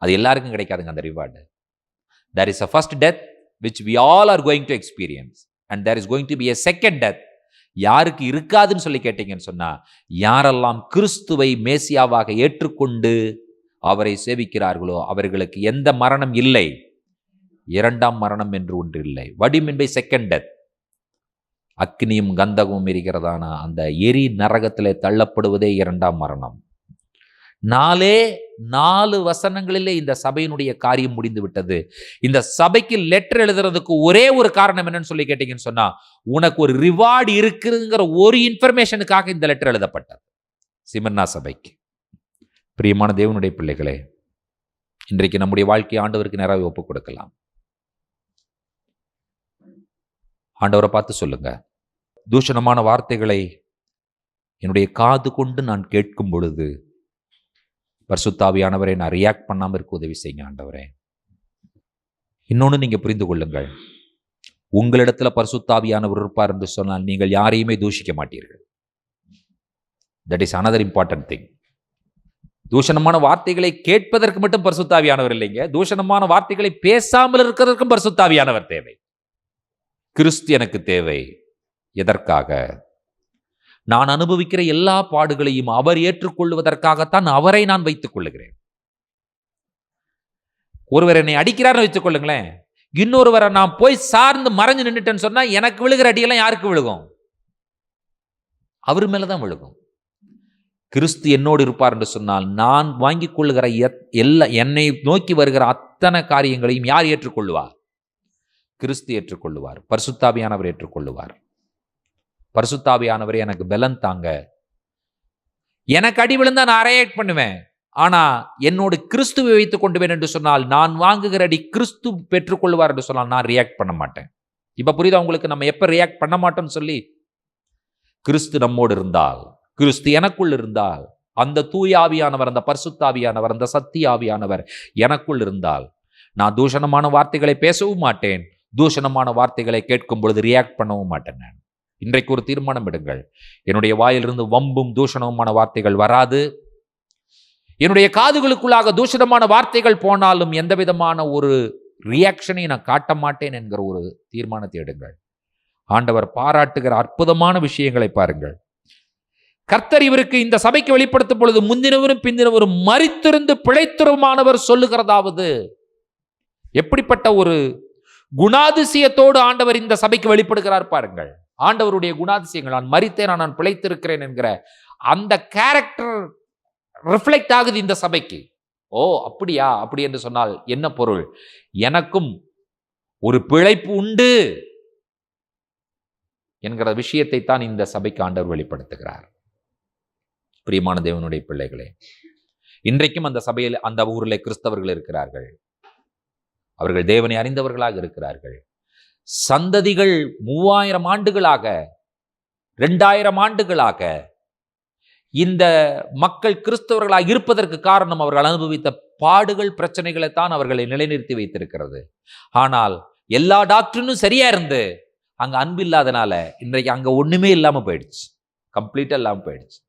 அது எல்லாருக்கும் கிடைக்காதுங்க அந்த reward. There is a first death which we all are going to experience, and there is going to be a second death. யாருக்கு இருக்காதுன்னு சொல்லி கேட்டீங்கன்னு சொன்னா, யாரெல்லாம் கிறிஸ்துவை மேசியாவாக ஏற்றுக்கொண்டு அவரை சேவிக்கிறார்களோ அவர்களுக்கு எந்த மரணம் இல்லை, 2ஆம் மரணம் என்று ஒன்று இல்லை. What do you mean by second death? அக்னியும் கந்தகமும் எரிகிறதான அந்த எரி நரகத்திலே தள்ளப்படுவதே 2ஆம் மரணம். 4 வசனங்களிலே இந்த சபையினுடைய காரியம் முடிந்து விட்டது. இந்த சபைக்கு லெட்டர் எழுதுறதுக்கு ஒரே ஒரு காரணம் என்னன்னு சொல்லி கேட்டீங்கன்னு சொன்னா, உனக்கு ஒரு ரிவார்டு இருக்குங்கிற ஒரு இன்ஃபர்மேஷனுக்காக இந்த லெட்டர் எழுதப்பட்டது சிமிர்னா சபைக்கு. பிரியமான தேவனுடைய பிள்ளைகளே, இன்றைக்கு நம்முடைய வாழ்க்கை ஆண்டவருக்கு நேராக ஒப்புக் கொடுக்கலாம். ஆண்டவரை பார்த்து சொல்லுங்க, தூஷணமான வார்த்தைகளை என்னுடைய காது கொண்டு நான் கேட்கும் பொழுது பரிசுத்தாவியானவரை நான் ரியாக்ட் பண்ணாமல் இருக்க உதவி செய்யுங்க ஆண்டவரே. இன்னொன்று நீங்க புரிந்து கொள்ளுங்கள், உங்களிடத்துல பரிசுத்தாவியானவர் இருப்பார் என்று சொன்னால் நீங்கள் யாரையுமே தூஷிக்க மாட்டீர்கள். That is another important thing. தூஷணமான வார்த்தைகளை கேட்பதற்கு மட்டும் பரிசுத்தாவியானவர் இல்லைங்க, தூஷணமான வார்த்தைகளை பேசாமல் இருக்கிறதற்கும் பரிசுத்தாவியானவர் தேவை. கிறிஸ்து எனக்கு தேவை. எதற்காக? நான் அனுபவிக்கிற எல்லா பாடுகளையும் அவர் ஏற்றுக்கொள்வதற்காகத்தான் அவரை நான் வைத்துக் கொள்ளுகிறேன். ஒருவர் என்னை அடிக்கிறார்னு வச்சுக் கொள்ளுங்களேன், இன்னொருவரை நான் போய் சார்ந்து மறைஞ்சு நின்றுட்டேன்னு சொன்னா எனக்கு விழுகிற அடியெல்லாம் யாருக்கு விழுகும்? அவர் மேலதான் விழுகும். கிறிஸ்து என்னோடு இருப்பார் என்று சொன்னால் நான் வாங்கிக் கொள்ளுகிற என்னை நோக்கி வருகிற அத்தனை காரியங்களையும் யார் ஏற்றுக்கொள்வார்? கிறிஸ்து ஏற்றுக்கொள்ளுவார், பரிசுத்தாவியானவர் ஏற்றுக்கொள்ளுவார். பரிசுத்தாவியானவரே எனக்கு பலன் தாங்க. எனக்கு அடி விழுந்தா நான் ரியாக்ட் பண்ணுவேன். ஆனா என்னோடு கிறிஸ்துவை வைத்துக் கொண்டுவேன் என்று சொன்னால், நான் வாங்குகிற அடி கிறிஸ்து பெற்றுக்கொள்வார் என்று சொன்னால் நான் ரியாக்ட் பண்ண மாட்டேன். இப்ப புரியுதா உங்களுக்கு நம்ம எப்ப ரியாக்ட் பண்ண மாட்டோம்னு சொல்லி? கிறிஸ்து நம்மோடு இருந்தால், கிறிஸ்து எனக்குள் இருந்தால், அந்த தூயாவியானவர், அந்த பரிசுத்தாவியானவர், அந்த சத்தியாவியானவர் எனக்குள் இருந்தால், நான் தூஷணமான வார்த்தைகளை பேசவும் மாட்டேன், தூஷணமான வார்த்தைகளை கேட்கும் பொழுது ரியாக்ட் பண்ணவும் மாட்டேன். நான் இன்றைக்கு ஒரு தீர்மானம் எடுங்கள். என்னுடைய வாயிலிருந்து வம்பும் தூஷணமான வார்த்தைகள் வராது. என்னுடைய காதுகளுக்குள்ளாக தூஷணமான வார்த்தைகள் போனாலும் எந்த விதமான ஒரு ரியாக்ஷனை நான் காட்ட மாட்டேன் என்கிற ஒரு தீர்மானத்தை எடுங்கள். ஆண்டவர் பாராட்டுகிற அற்புதமான விஷயங்களை பாருங்கள். கர்த்தர் இவருக்கு இந்த சபைக்கு வெளிப்படுத்தும் பொழுது முந்தினவரும் பிந்தினவரும் மரித்திருந்து பிழைத்திருமானவர் சொல்லுகிறதாவது. எப்படிப்பட்ட ஒரு குணாதிசயத்தோடு ஆண்டவர் இந்த சபைக்கு வெளிப்படுகிறார் பாருங்கள். ஆண்டவருடைய குணாதிசயங்கள், நான் மரித்தேன் நான் பிழைத்திருக்கிறேன் என்கிற அந்த கேரக்டர் ரிஃப்ளெக்ட் ஆகுது இந்த சபைக்கு. ஓ அப்படியா? அப்படி என்று சொன்னால் என்ன பொருள்? எனக்கும் ஒரு பிழைப்பு உண்டு என்கிற விஷயத்தை தான் இந்த சபைக்கு ஆண்டவர் வெளிப்படுத்துகிறார். பிரியமான தேவனுடைய பிள்ளைகளே, இன்றைக்கும் அந்த சபையில், அந்த ஊரில் கிறிஸ்தவர்கள் இருக்கிறார்கள். அவர்கள் தேவனை அறிந்தவர்களாக இருக்கிறார்கள். சந்ததிகள் 3000 ஆண்டுகளாக, 2000 ஆண்டுகளாக இந்த மக்கள் கிறிஸ்தவர்களாக இருப்பதற்கு காரணம் அவர்கள் அனுபவித்த பாடுகள், பிரச்சனைகளை தான் அவர்களை நிலைநிறுத்தி வைத்திருக்கிறது. ஆனால் எல்லா டாக்டரினும் சரியா இருந்து அங்க அன்பு இல்லாதனால இன்றைக்கு அங்க ஒண்ணுமே இல்லாம போயிடுச்சு, கம்ப்ளீட்டா இல்லாம போயிடுச்சு.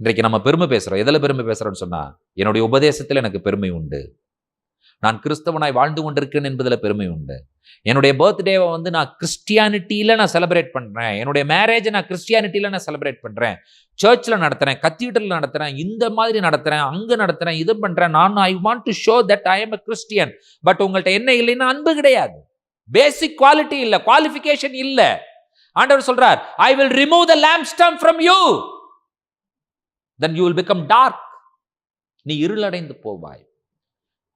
இன்றைக்கு நம்ம பெருமை பேசுறோம். எதில் பெருமை பேசுறோம்னு சொன்னா, என்னுடைய உபதேசத்தில் எனக்கு பெருமை உண்டு, நான் கிறிஸ்தவனாய் வாழ்ந்து கொண்டிருக்கேன் என்பதில் பெருமை உண்டு, என்னுடைய பர்த்டேவை நான் கிறிஸ்டியானிட்டியில நான் செலிப்ரேட் பண்றேன், என்னுடைய மேரேஜை நான் கிறிஸ்டியானிட்டியில நான் செலிப்ரேட் பண்றேன், சர்ச்சில் நடத்துறேன், கத்தீட்ரல் நடத்துறேன், இந்த மாதிரி நடத்துறேன், அங்க நடத்துறேன், இது பண்றேன். நான் I want to show that I am a Christian. But உங்கள்கிட்ட என்ன இல்லைன்னா அன்பு கிடையாது, பேசிக் குவாலிட்டி இல்ல, குவாலிஃபிகேஷன் இல்ல. ஆண்டவர் சொல்றார், I will remove the lamp stump from you, then you will become dark. நீ இருளடைந்து போவாய்.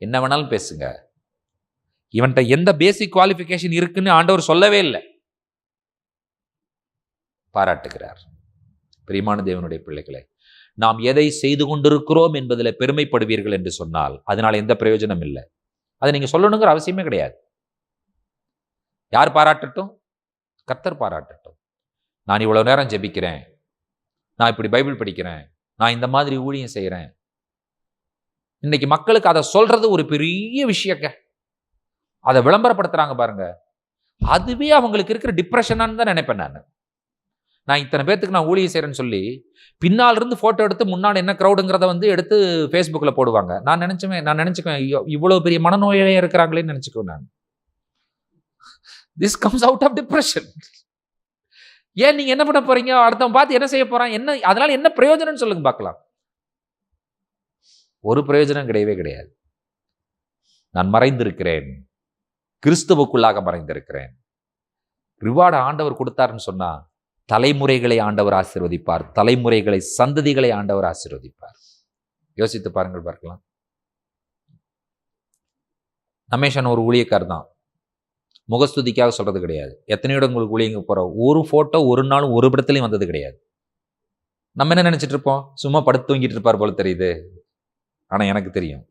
என்ன வேணாலும் பேசுங்க, இவன்ட்ட எந்த பேசிக் குவாலிஃபிகேஷன் இருக்குன்னு ஆண்டவர் சொல்லவே இல்லை. பாராட்டுகிறார். பிரியமான தேவனுடைய பிள்ளைகளே, நாம் எதை செய்து கொண்டிருக்கிறோம் என்பதில் பெருமைப்படுவீர்கள் என்று சொன்னால் அதனால எந்த பிரயோஜனம் இல்லை. அதை நீங்க சொல்லணுங்கிற அவசியமே கிடையாது. யார் பாராட்டட்டும்? கர்த்தர் பாராட்டட்டும். நான் இவ்வளவு நேரம் ஜெபிக்கிறேன், நான் இப்படி பைபிள் படிக்கிறேன், நான் இந்த மாதிரி ஊழியம் செய்கிறேன். இன்னைக்கு மக்களுக்கு அதை சொல்றது ஒரு பெரிய விஷயங்க. அதை விளம்பரப்படுத்துறாங்க பாருங்க, அதுவே அவங்களுக்கு இருக்கிற டிப்ரெஷனான்னு தான் நினைப்பேன். நான் இத்தனை பேர்த்துக்கு நான் ஊழியம் செய்கிறேன்னு சொல்லி பின்னால் இருந்து ஃபோட்டோ எடுத்து முன்னாடி என்ன க்ரௌடுங்கிறத எடுத்து ஃபேஸ்புக்கில் போடுவாங்க. நான் நினச்சிக்குவேன் இவ்வளோ பெரிய மனநோயே இருக்கிறாங்களேன்னு நினச்சிக்குவேன் நான். This comes out of depression. ஏன் நீங்க என்ன பண்ண போறீங்க? அடுத்தவன் பார்த்து என்ன செய்ய போறான்? என்ன அதனால என்ன பிரயோஜனம் சொல்லுங்க பார்க்கலாம். ஒரு பிரயோஜனம் கிடையவே கிடையாது. நான் மறைந்திருக்கிறேன், கிறிஸ்துவுக்குள்ளாக மறைந்திருக்கிறேன். ரிவார்டு ஆண்டவர் கொடுத்தாருன்னு சொன்னா தலைமுறைகளை ஆண்டவர் ஆசீர்வதிப்பார், தலைமுறைகளை, சந்ததிகளை ஆண்டவர் ஆசீர்வதிப்பார். யோசித்து பாருங்கள், பார்க்கலாம். ரமேஷன் ஒரு ஊழியக்கார் தான், முகஸ்துதிக்காக சொல்றது கிடையாது. எத்தனை இடங்களுக்கு ஊழியங்க போறோம், ஒரு போட்டோ ஒரு நாளும் ஒரு இடத்துலையும் வந்தது கிடையாது. நம்ம என்ன நினைச்சிட்டு இருப்போம், சும்மா படுத்து தூங்கிட்டு இருப்பார் போல தெரியுது. ஆனா எனக்கு தெரியும்,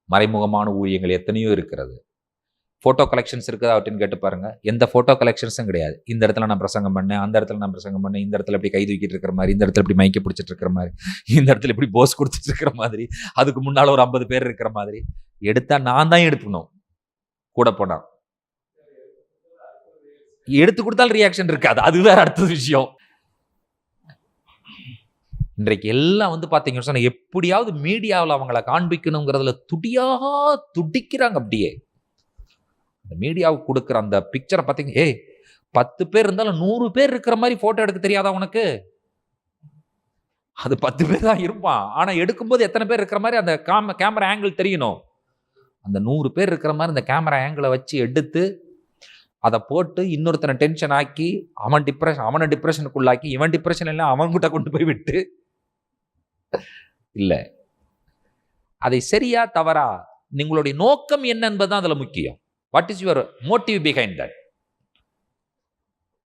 மறைமுகமான ஊழியங்கள் எத்தனையோ இருக்கிறது. போட்டோ கலெக்ஷன்ஸ் இருக்குதா அப்படின்னு கேட்டு பாருங்க, எந்த போட்டோ கலெக்ஷன்ஸும் கிடையாது. இந்த இடத்துல நான் பிரசங்கம் பண்ணேன், அந்த இடத்துல நான் பிரசங்கம் பண்ணேன், இந்த இடத்துல இப்படி கை தூக்கிட்டு இருக்கிற மாதிரி, இந்த இடத்துல இப்படி மைக்க பிடிச்சிட்டு இருக்கிற மாதிரி, இந்த இடத்துல இப்படி போஸ் கொடுத்துட்டு இருக்கிற மாதிரி, அதுக்கு முன்னால ஒரு 50 பேர் இருக்கிற மாதிரி எடுத்தா நான் தான் எடுக்கணும். கூட போனா எடுத்து கொடுத்தாலும் ரியாக்ஷன் இருக்காது, அது வேற அடுத்த விஷயம். இன்றைக்கு எல்லாம் பாத்தீங்கன்னு சொன்னா எப்படியாவது மீடியாவில் அவங்கள காண்பிக்கணுங்கிறதுல துடிக்கிறாங்க. அப்படியே அந்த மீடியாவுக்கு கொடுக்குற அந்த பிக்சரை பார்த்தீங்க, 10 பேர் இருந்தாலும் 100 பேர் இருக்கிற மாதிரி போட்டோ எடுக்க தெரியாதா உனக்கு? அது 10 பேர் தான் இருப்பான், ஆனா எடுக்கும்போது எத்தனை பேர் இருக்கிற மாதிரி அந்த கேமரா ஆங்கிள் தெரியணும். அந்த 100 பேர் இருக்கிற மாதிரி அந்த கேமரா ஆங்கிளை வச்சு எடுத்து அதை போட்டு இன்னொருத்தனை டென்ஷன் ஆக்கி அவனை டிப்ரெஷனுக்குள்ளாக்கி இவன் டிப்ரெஷன் எல்லாம் அவன்கிட்ட கொண்டு போய் விட்டு, இல்லை அதை சரியா தவறா உங்களுடைய நோக்கம் என்ன என்பதுதான் அதுல முக்கியம். What is your motive behind that?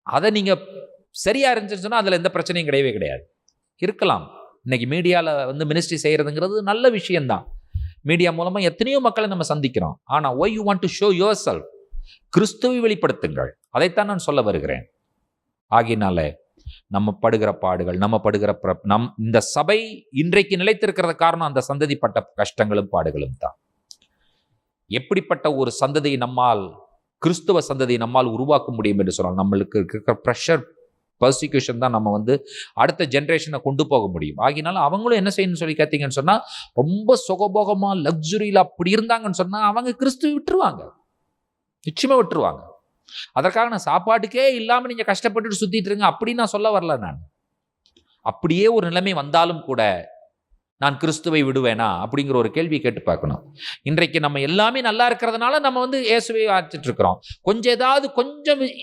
அதை நீங்க சரியா இருந்துச்சுன்னு சொன்னா அதுல எந்த பிரச்சனையும் கிடையவே கிடையாது. இருக்கலாம், இன்னைக்கு மீடியால மினிஸ்ட்ரி செய்யறதுங்கிறது நல்ல விஷயம்தான். மீடியா மூலமா எத்தனையோ மக்களை நம்ம சந்திக்கிறோம். ஆனா why you want to show yourself? கிறிஸ்துவை வெளிப்படுத்துங்கள். அதைத்தான் நான் சொல்ல வருகிறேன். ஆகினால நம்ம படுகிற பாடுகள், நம்ம படுகிற இந்த சபை இன்றைக்கு நிலைத்திருக்கிற காரணம் அந்த சந்ததிப்பட்ட கஷ்டங்களும் பாடுகளும் தான். எப்படிப்பட்ட ஒரு சந்ததியை நம்மால், கிறிஸ்துவ சந்ததியை நம்மால் உருவாக்க முடியும் என்று சொன்னால், நம்மளுக்கு இருக்கிற ப்ரெஷர், பர்சிக்யூஷன் தான் நம்ம அடுத்த ஜென்ரேஷனை கொண்டு போக முடியும். ஆகினால அவங்களும் என்ன செய்யணும்னு சொல்லி கேட்டீங்கன்னு சொன்னா, ரொம்ப சுகபோகமா லக்ஸுரியில அப்படி இருந்தாங்கன்னு சொன்னா அவங்க கிறிஸ்துவை விட்டுருவாங்க, நிச்சயமா விட்டுருவாங்க. அதற்காக நான் சாப்பாட்டுக்கே இல்லாம நீங்க கஷ்டப்பட்டுட்டு சுத்திட்டு இருங்க அப்படின்னு நான் சொல்ல வரல. நான் அப்படியே ஒரு நிலைமை வந்தாலும் கூட நான் கிறிஸ்துவை விடுவேனா அப்படிங்கிற ஒரு கேள்வி கேட்டு பார்க்கணும். இன்றைக்கு நம்ம எல்லாமே நல்லா இருக்கிறதுனால நம்ம இயேசுவை ஆச்சிட்டு இருக்கிறோம். கொஞ்சம்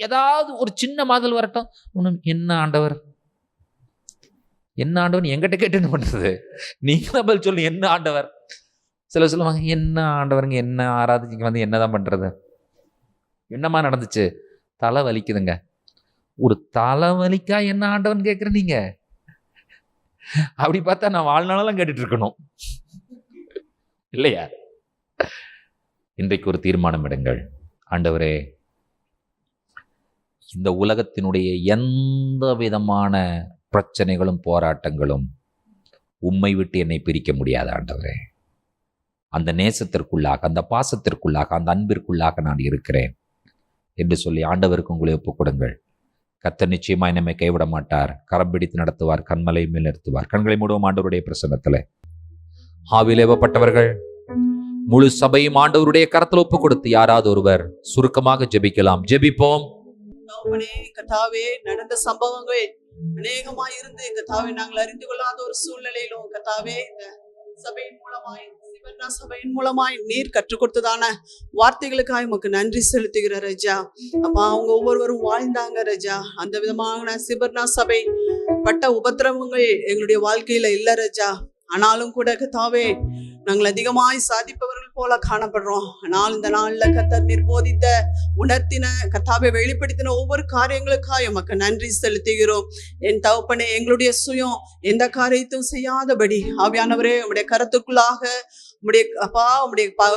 ஏதாவது ஒரு சின்ன மாதல் வரட்டும், என்ன ஆண்டவர் என்கிட்ட கேட்டு என்ன பண்றது? நீங்க பதில் சொல்லு, என்ன ஆண்டவர்? சில சொல்லுவாங்க, என்ன ஆண்டவருங்க, என்ன ஆராதிக்கு என்னதான் பண்றது? என்னமா நடந்துச்சு? தலை வலிக்குதுங்க. ஒரு தலை வலிக்கா என்ன ஆண்டவன் கேட்குற நீங்க? அப்படி பார்த்தா நான் வாழ்நாளெல்லாம் கேட்டுட்டு இருக்கணும் இல்லையா? இன்றைக்கு ஒரு தீர்மானம் எடுங்கள். ஆண்டவரே, இந்த உலகத்தினுடைய எந்த விதமான பிரச்சனைகளும் போராட்டங்களும் உம்மை விட்டு என்னை பிரிக்க முடியாது ஆண்டவரே. அந்த நேசத்திற்குள்ளாக, அந்த பாசத்திற்குள்ளாக, அந்த அன்பிற்குள்ளாக நான் இருக்கிறேன் என்று சொல்லி ஆண்டவருக்கு உங்களை ஒப்புக் கொடுங்கள். கர்த்தர் நிச்சயமாய் நம்மை கைவிட மாட்டார். கரம் பிடித்து நடத்துவார், கண்மலை மேல் நிறுத்துவார். கண்களை மூடுவோம் ஆண்டவருடைய பிரசன்னத்துல. ஆவியில் ஏவப்பட்டவர்கள் முழு சபையும் ஆண்டவருடைய கரத்தில் ஒப்பு கொடுத்து யாராவது ஒருவர் சுருக்கமாக ஜெபிக்கலாம். ஜெபிப்போம். கர்த்தாவே, நடந்த சம்பவங்கள் அநேகமா இருந்து கர்த்தாவே நாங்கள் அறிந்து கொள்ளாத ஒரு சூழ்நிலையிலும் கர்த்தாவே இந்த சபையின் மூலமாய், சிவன்னா சபையின் மூலமாய் நீர் கற்றுக் கொடுத்ததான வார்த்தைகளுக்காக உமக்கு நன்றி செலுத்துகிற ரஜா. அப்பா, அவங்க ஒவ்வொருவரும் வாழ்ந்தாங்க ரஜா. அந்த விதமான சிபர்னா சபை பட்ட உபத்திரவங்கள் எங்களுடைய வாழ்க்கையில இல்ல ரஜா. ஆனாலும் கூட கர்த்தாவே, நாங்கள் அதிகமாய் சாதிப்பவர்கள் போல காணப்படுறோம். ஆனால் இந்த நாள்ல கர்த்தர் நீர் போதித்த, உணர்த்தின, கர்த்தாவை வெளிப்படுத்தின ஒவ்வொரு காரியங்களுக்காக உமக்கு நன்றி செலுத்துகிறோம். என் தகப்பனே, எங்களுடைய சுயம் எந்த காரியத்தையும் செய்யாதபடி ஆவியானவரே உம்முடைய கரத்துக்குள்ளாக,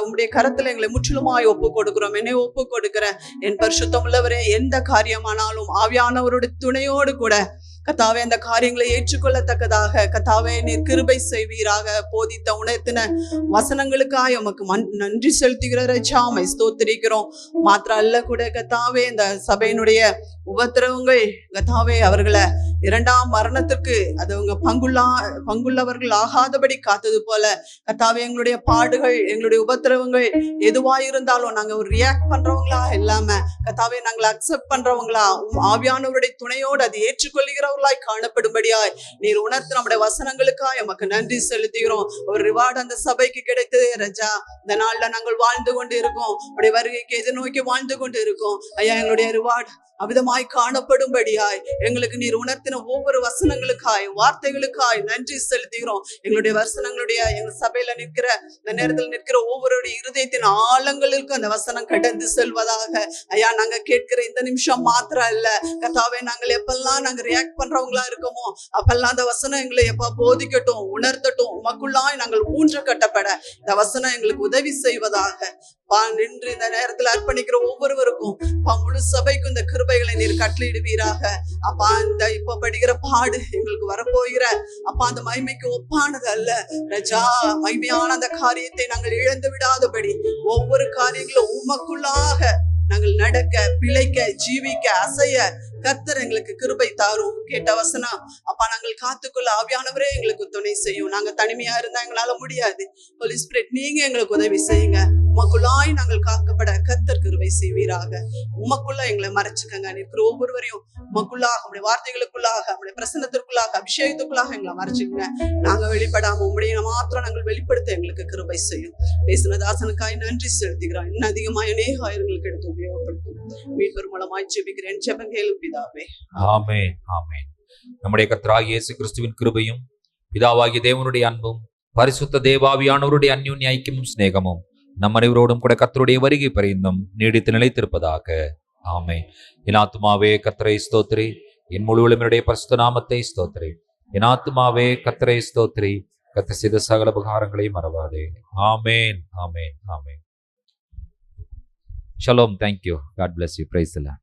உம்முடைய கரத்துல எங்களை முற்றிலுமாய் ஒப்பு கொடுக்கிறோம். என்னை ஒப்பு கொடுக்கிறேன். என் பரிசுத்தம் உள்ளவரே, எந்த காரியமானாலும் ஆவியானவருடைய துணையோடு கூட கர்த்தாவே அந்த காரியங்களை ஏற்றுக்கொள்ளத்தக்கதாக கர்த்தாவே நீர் கிருபை செய்வீராக. போதித்த, உணர்த்தின வசனங்களுக்காக உமக்கு நன்றி செலுத்துகிற ரஜாமை ஸ்தோத்திரிக்கிறோம். மாத்திரம் அல்ல கூட கர்த்தாவே, இந்த சபையினுடைய உபத்திரவங்கள் கர்த்தாவே அவர்களை இரண்டாம் மரணத்திற்கு அது அவங்க பங்குள்ளவர்கள் ஆகாதபடி காத்தது போல கர்த்தாவே, எங்களுடைய பாடுகள், எங்களுடைய உபத்திரவங்கள் எதுவாயிருந்தாலும் நாங்க ஒரு ரியாக்ட் பண்றவங்களா இல்லாம கர்த்தாவே நாங்கள் அக்செப்ட் பண்றவங்களா, ஆவியானவருடைய துணையோடு அதை ஏற்றுக்கொள்கிறவர்களாய் காணப்படும்படியாய் நீர் உணர்த்து நம்முடைய வசனங்களுக்காய் எமக்கு நன்றி செலுத்துகிறோம். ஒரு ரிவார்டு அந்த சபைக்கு கிடைத்தது ரஜா. இந்த நாள்ல நாங்கள் வாழ்ந்து கொண்டு இருக்கோம், உடைய வருகைக்கு எதிர்நோக்கி வாழ்ந்து கொண்டு இருக்கோம். ஐயா, எங்களுடைய ரிவார்டு அவிதமாய் காணப்படும்படியாய் எங்களுக்கு நீர் உணர்த்தின ஒவ்வொரு வசனங்களுக்காய், வார்த்தைகளுக்காய் நன்றி செலுத்துகிறோம். எங்களுடைய வசனங்களுடைய, எங்கள் சபையில நிற்கிற, இந்த நேரத்தில் நிற்கிற ஒவ்வொருடைய இருதயத்தின் ஆழங்களுக்கு அந்த வசனம் கடந்து செல்வதாக. ஐயா, நாங்க கேட்கிற இந்த நிமிஷம் மாத்திரம் இல்ல கர்த்தாவே, நாங்கள் எப்பெல்லாம் நாங்க ரியாக்ட் பண்றவங்களா இருக்கோமோ அப்பெல்லாம் அந்த வசனம் எங்களை எப்ப போதிக்கட்டும், உணர்த்தட்டும். உமக்குள்ளாய் நாங்கள் ஊன்ற கட்டப்பட இந்த வசனம் எங்களுக்கு உதவி செய்வதாக. நின்று இந்த நேரத்தில் அர்ப்பணிக்கிற ஒவ்வொருவருக்கும் முழு சபைக்கும் இந்த கிருபைகளை நீர் கட்டளையிடுவீராக. அப்பா, இந்த இப்ப படிக்கிற பாடு எங்களுக்கு வரப்போகிற அப்பா அந்த மகிமைக்கு ஒப்பானது அல்ல ரஜா. மகிமையான அந்த காரியத்தை நாங்கள் இழந்து விடாதபடி ஒவ்வொரு காரியங்களும் உமக்குள்ளாக நாங்கள் நடக்க, பிழைக்க, ஜீவிக்க, அசைய கர்த்தர் எங்களுக்கு கிருபை தாரும். கேட்ட வசனம் அப்பா நாங்கள் காத்துக்கொள்ள ஆவியானவரே எங்களுக்கு துணை செய்யும். நாங்க தனிமையா இருந்தா எங்களால முடியாது. ஹோலி ஸ்பிரிட், நீங்க எங்களுக்கு உதவி செய்யுங்க. உமக்குள்ளாய் நாங்கள் காக்கப்பட கர்த்தர் கிருபை செய்வீராக. உமக்குள்ள எங்களை மறைச்சுக்கங்க. இருக்கிற ஒவ்வொருவரையும் உமக்குள்ளாக, உங்களுடைய வார்த்தைகளுக்குள்ளாக, உங்களுடைய பிரசன்னத்திற்குள்ளாக, அபிஷேகத்துக்குள்ளாக எங்களை மறைச்சுக்கங்க. நாங்க வெளிப்படாம உங்களுடைய மாத்திரம் நாங்கள் வெளிப்படுத்த எங்களுக்கு கிருபை செய்யும். பேசின தாசனுக்காய் நன்றி செலுத்துகிறோம். இன்னும் அதிகமாய் அநேக ஆயிரங்களுக்கு எடுத்து உபயோகப்படுத்தும். மீட்பர் மூலமாய் ஜெபிக்கிறேன், ஜெபம் கேளும் பிதாவே. ஆமென், ஆமென். நம்முடைய கர்த்தராகிய இயேசு கிறிஸ்துவின் கிருபையும் பிதாவாகிய தேவனுடைய அன்பும் பரிசுத்த தேவாவியானவருடைய அந்யோன்ய ஐக்கியமும் சிநேகமும் நம் அனைவரோடும் கூட கர்த்தருடைய வருகை பரிந்தும் நீடித்து நிலைத்திருப்பதாக. ஆமென். என் ஆத்துமாவே கர்த்தரை ஸ்தோத்திரி, என் முழுவதும் என்னுடைய பரிசுத்த நாமத்தை ஸ்தோத்திரி. என் ஆத்துமாவே கர்த்தரை ஸ்தோத்திரி, கர்த்தர் செய்த சகல உபகாரங்களையும் மறவாதே. ஆமென், ஆமென், ஆமென். Shalom. Thank you. God bless you. Praise the Lord.